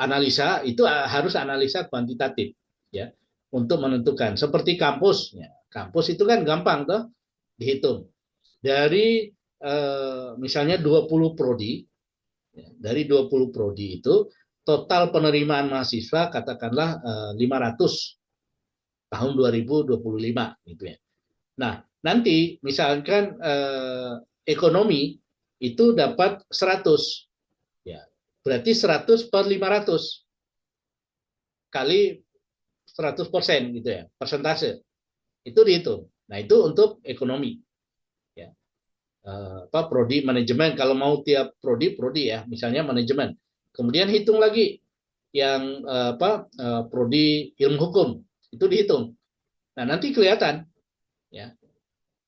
analisa itu harus analisa kuantitatif, ya, untuk menentukan. Seperti kampus, ya. Kampus itu kan gampang tuh dihitung dari misalnya 20 prodi, ya, dari 20 prodi itu total penerimaan mahasiswa katakanlah 500 tahun 2025 gitu ya. Nah, nanti misalkan ekonomi itu dapat 100, ya. Berarti 100 per 500 kali 100% gitu ya, persentase. Itu dihitung. Nah, itu untuk ekonomi, ya. Prodi manajemen, kalau mau tiap prodi ya, misalnya manajemen. Kemudian hitung lagi yang prodi ilmu hukum, itu dihitung. Nah, nanti kelihatan, ya,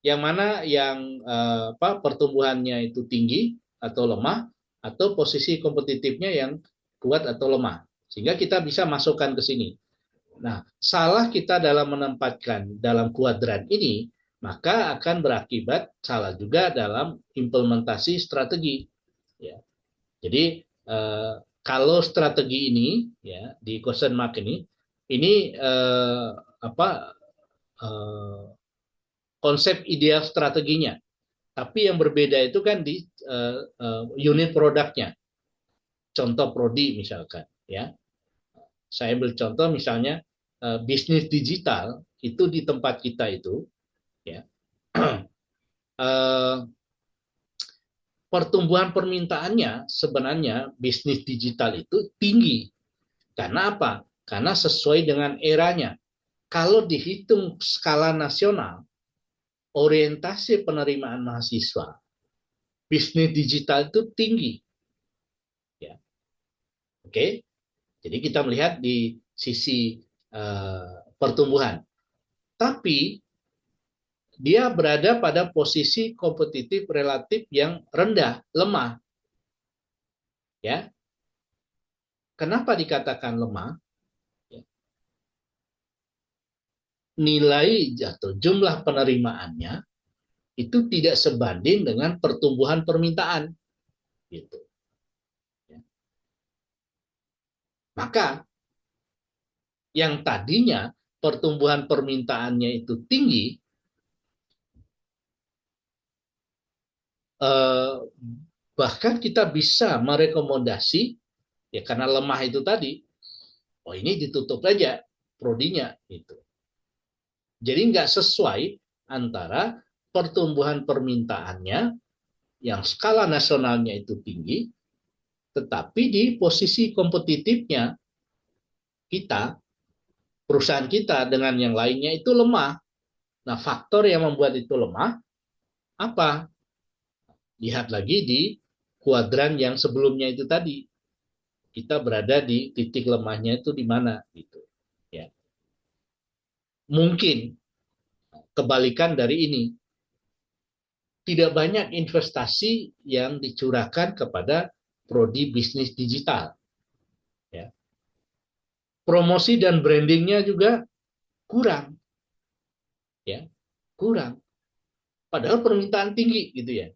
yang mana yang pertumbuhannya itu tinggi atau lemah, atau posisi kompetitifnya yang kuat atau lemah, sehingga kita bisa masukkan ke sini. Nah, salah kita dalam menempatkan dalam kuadran ini, maka akan berakibat salah juga dalam implementasi strategi, ya. Jadi kalau strategi ini, ya, di question mark ini konsep ideal strateginya. Tapi yang berbeda itu kan di unit produknya. Contoh prodi misalkan, ya. Saya ambil contoh misalnya bisnis digital itu di tempat kita itu, ya. Pertumbuhan permintaannya sebenarnya bisnis digital itu tinggi. Karena apa? Karena sesuai dengan eranya. Kalau dihitung skala nasional, orientasi penerimaan mahasiswa, bisnis digital itu tinggi, ya. Oke, jadi kita melihat di sisi pertumbuhan, tapi dia berada pada posisi kompetitif relatif yang rendah, lemah, ya. Kenapa dikatakan lemah? Ya. Nilai atau jumlah penerimaannya itu tidak sebanding dengan pertumbuhan permintaan, gitu. Maka yang tadinya pertumbuhan permintaannya itu tinggi, bahkan kita bisa merekomendasi, ya karena lemah itu tadi, oh ini ditutup aja prodinya itu. Jadi nggak sesuai antara pertumbuhan permintaannya yang skala nasionalnya itu tinggi, tetapi di posisi kompetitifnya kita, perusahaan kita dengan yang lainnya itu lemah. Nah, faktor yang membuat itu lemah apa? Lihat lagi di kuadran yang sebelumnya itu tadi. Kita berada di titik lemahnya itu di mana gitu. Ya. Mungkin kebalikan dari ini. Tidak banyak investasi yang dicurahkan kepada prodi bisnis digital. Ya. Promosi dan brandingnya juga kurang. Ya, kurang. Padahal permintaan tinggi gitu ya.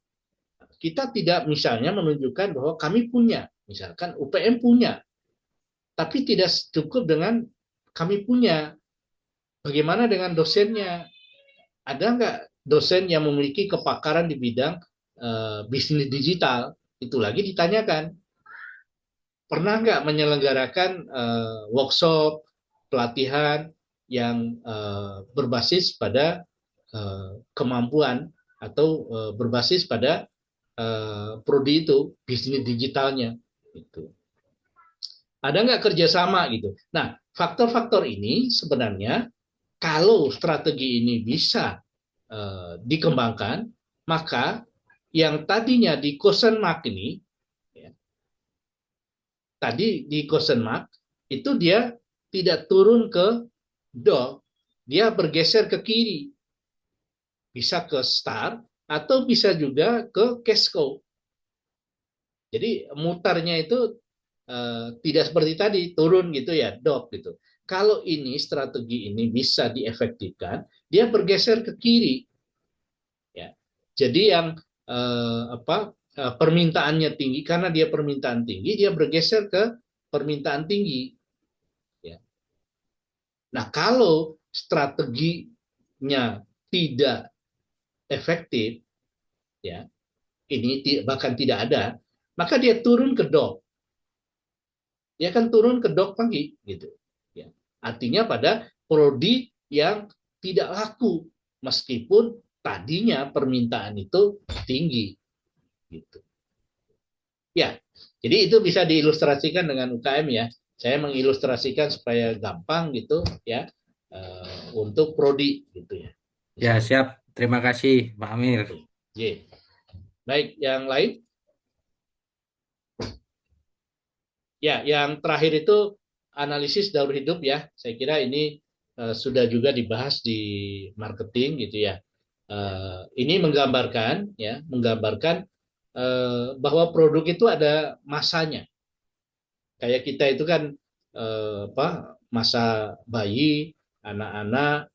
Kita tidak misalnya menunjukkan bahwa kami punya, misalkan UPM punya, tapi tidak cukup dengan kami punya. Bagaimana dengan dosennya? Ada nggak dosen yang memiliki kepakaran di bidang bisnis digital? Itu lagi ditanyakan. Pernah nggak menyelenggarakan workshop, pelatihan yang berbasis pada kemampuan atau berbasis pada prodi itu, bisnis digitalnya? Gitu. Ada nggak kerjasama gitu? Nah, faktor-faktor ini sebenarnya kalau strategi ini bisa dikembangkan, maka yang tadinya di question mark ini, ya, tadi di question mark itu dia tidak turun ke do, dia bergeser ke kiri, bisa ke start atau bisa juga ke cash cow. Jadi mutarnya itu tidak seperti tadi turun gitu ya, dot gitu. Kalau ini strategi ini bisa diefektifkan, dia bergeser ke kiri. Ya. Jadi yang permintaannya tinggi, karena dia permintaan tinggi, dia bergeser ke permintaan tinggi. Ya. Nah, kalau strateginya tidak efektif, ya, ini bahkan tidak ada, maka dia turun ke dot. Dia akan turun ke dok pagi gitu. Ya. Artinya pada prodi yang tidak laku meskipun tadinya permintaan itu tinggi gitu. Ya, jadi itu bisa diilustrasikan dengan UKM ya. Saya mengilustrasikan supaya gampang gitu ya untuk prodi gitu ya. Ya, siap. Terima kasih, Pak Amir. Oke. Baik, yang lain? Ya, yang terakhir itu analisis daur hidup ya. Saya kira ini sudah juga dibahas di marketing gitu ya. Ini menggambarkan ya, bahwa produk itu ada masanya. Kayak kita itu kan masa bayi, anak-anak,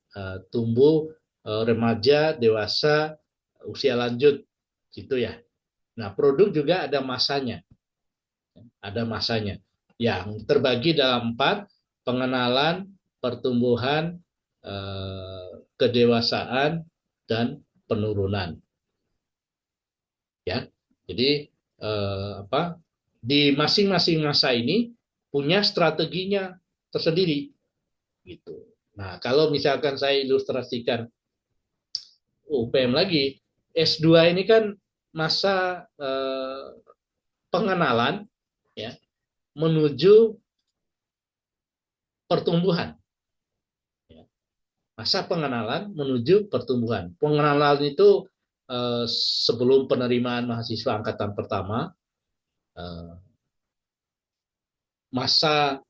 tumbuh, remaja, dewasa, usia lanjut gitu ya. Nah, produk juga ada masanya. Ada masanya yang terbagi dalam 4: pengenalan, pertumbuhan, kedewasaan, dan penurunan. Ya, jadi di masing-masing masa ini punya strateginya tersendiri, gitu. Nah, kalau misalkan saya ilustrasikan UPM lagi, S2 ini kan masa pengenalan, ya, menuju pertumbuhan. Masa pengenalan menuju pertumbuhan. Pengenalan itu sebelum penerimaan mahasiswa angkatan pertama, masa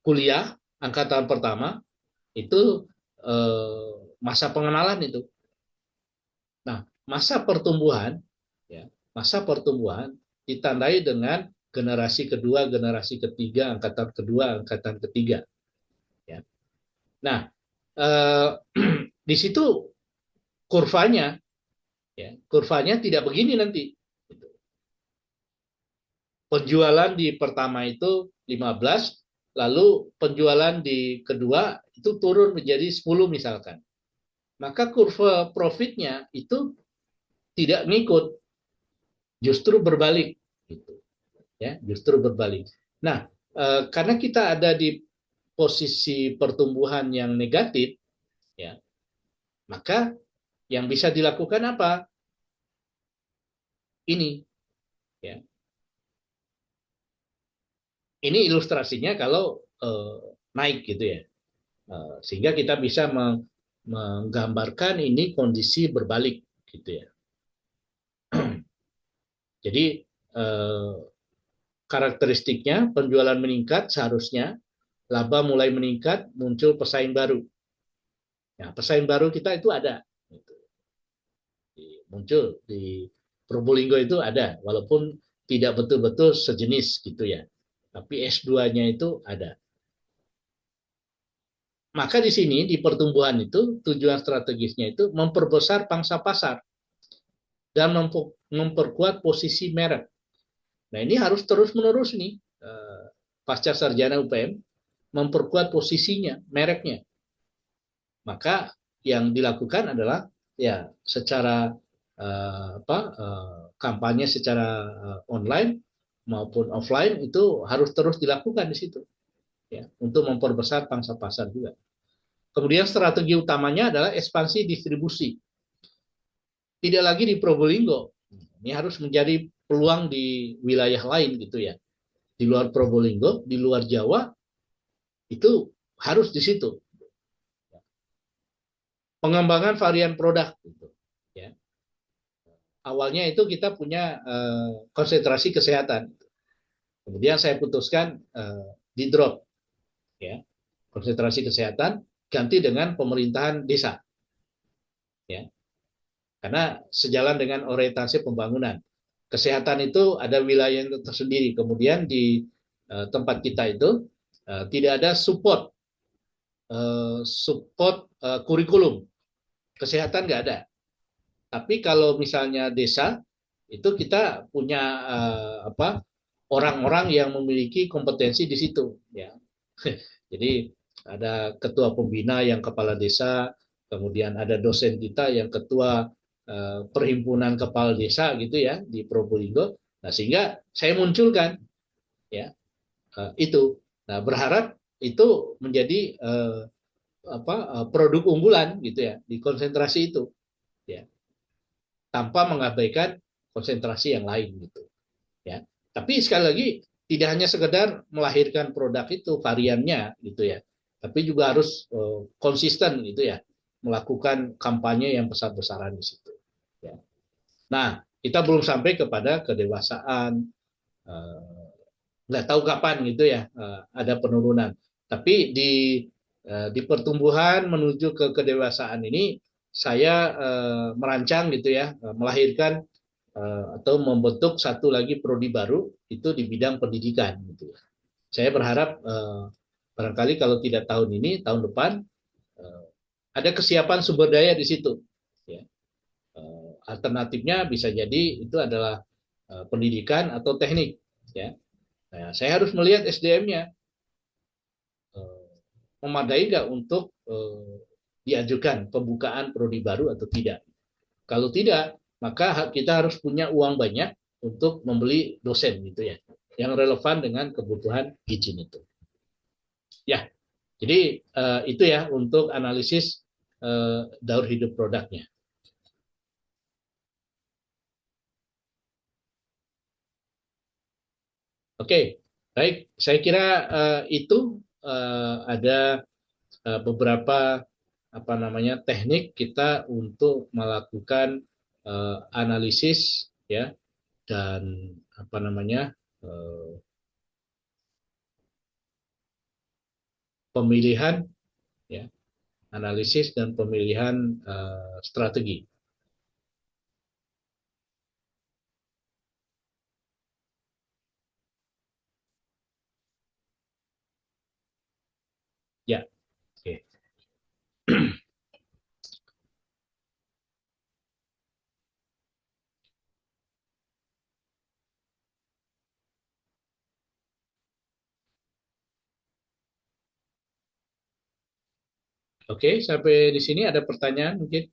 kuliah angkatan pertama itu masa pengenalan itu. Nah, masa pertumbuhan, ya, masa pertumbuhan ditandai dengan generasi kedua, generasi ketiga, angkatan kedua, angkatan ketiga. Ya. Nah, di situ kurvanya, ya, kurvanya tidak begini nanti. Penjualan di pertama itu 15, lalu penjualan di kedua itu turun menjadi 10 misalkan. Maka kurva profitnya itu tidak ngikut, justru berbalik. Gitu. Ya, justru berbalik. Nah, karena kita ada di posisi pertumbuhan yang negatif, ya, maka yang bisa dilakukan apa? Ini, ya. Ini ilustrasinya kalau naik gitu ya. Sehingga kita bisa menggambarkan ini kondisi berbalik gitu ya. Jadi karakteristiknya penjualan meningkat seharusnya, laba mulai meningkat, muncul pesaing baru. Nah, pesaing baru kita itu ada. Gitu. Muncul di Probolinggo itu ada, walaupun tidak betul-betul sejenis gitu ya. Tapi S2-nya itu ada. Maka di sini di pertumbuhan itu tujuan strategisnya itu memperbesar pangsa pasar dan memperkuat posisi merek. Nah ini harus terus-menerus nih pasca sarjana UPM memperkuat posisinya, mereknya. Maka yang dilakukan adalah ya secara kampanye secara online maupun offline itu harus terus dilakukan di situ ya untuk memperbesar pangsa pasar juga. Kemudian strategi utamanya adalah ekspansi distribusi. Tidak lagi di Probolinggo. Ini harus menjadi peluang di wilayah lain gitu ya. Di luar Probolinggo, di luar Jawa itu harus di situ. Pengembangan varian produk gitu ya. Awalnya itu kita punya konsentrasi kesehatan. Kemudian saya putuskan di drop ya. Konsentrasi kesehatan ganti dengan pemerintahan desa. Ya. Karena sejalan dengan orientasi pembangunan. Kesehatan itu ada wilayah yang tersendiri. Kemudian di tempat kita itu tidak ada support kurikulum. Kesehatan nggak ada. Tapi kalau misalnya desa itu kita punya orang-orang yang memiliki kompetensi di situ. Ya. Jadi ada ketua pembina yang kepala desa, kemudian ada dosen kita yang ketua perhimpunan kepala desa gitu ya di Probolinggo. Nah sehingga saya munculkan ya itu. Nah berharap itu menjadi produk unggulan gitu ya di konsentrasi itu ya tanpa mengabaikan konsentrasi yang lain gitu ya. Tapi sekali lagi tidak hanya sekedar melahirkan produk itu variannya gitu ya, tapi juga harus konsisten gitu ya melakukan kampanye yang besar-besaran di situ. Ya. Nah kita belum sampai kepada kedewasaan, nggak tahu kapan gitu ya ada penurunan. Tapi di pertumbuhan menuju ke kedewasaan ini saya merancang gitu ya melahirkan atau membentuk satu lagi prodi baru itu di bidang pendidikan gitu. Saya berharap barangkali kalau tidak tahun ini tahun depan ada kesiapan sumber daya di situ. Ya. Alternatifnya bisa jadi itu adalah pendidikan atau teknik. Ya. Nah, saya harus melihat SDM-nya memadai nggak untuk diajukan pembukaan prodi baru atau tidak. Kalau tidak, maka kita harus punya uang banyak untuk membeli dosen gitu ya, yang relevan dengan kebutuhan izin itu. Ya, jadi itu ya untuk analisis daur hidup produknya. Oke, baik. Saya kira itu ada beberapa teknik kita untuk melakukan analisis ya dan pemilihan ya analisis dan pemilihan strategi. Ya, oke. Oke, sampai di sini ada pertanyaan mungkin.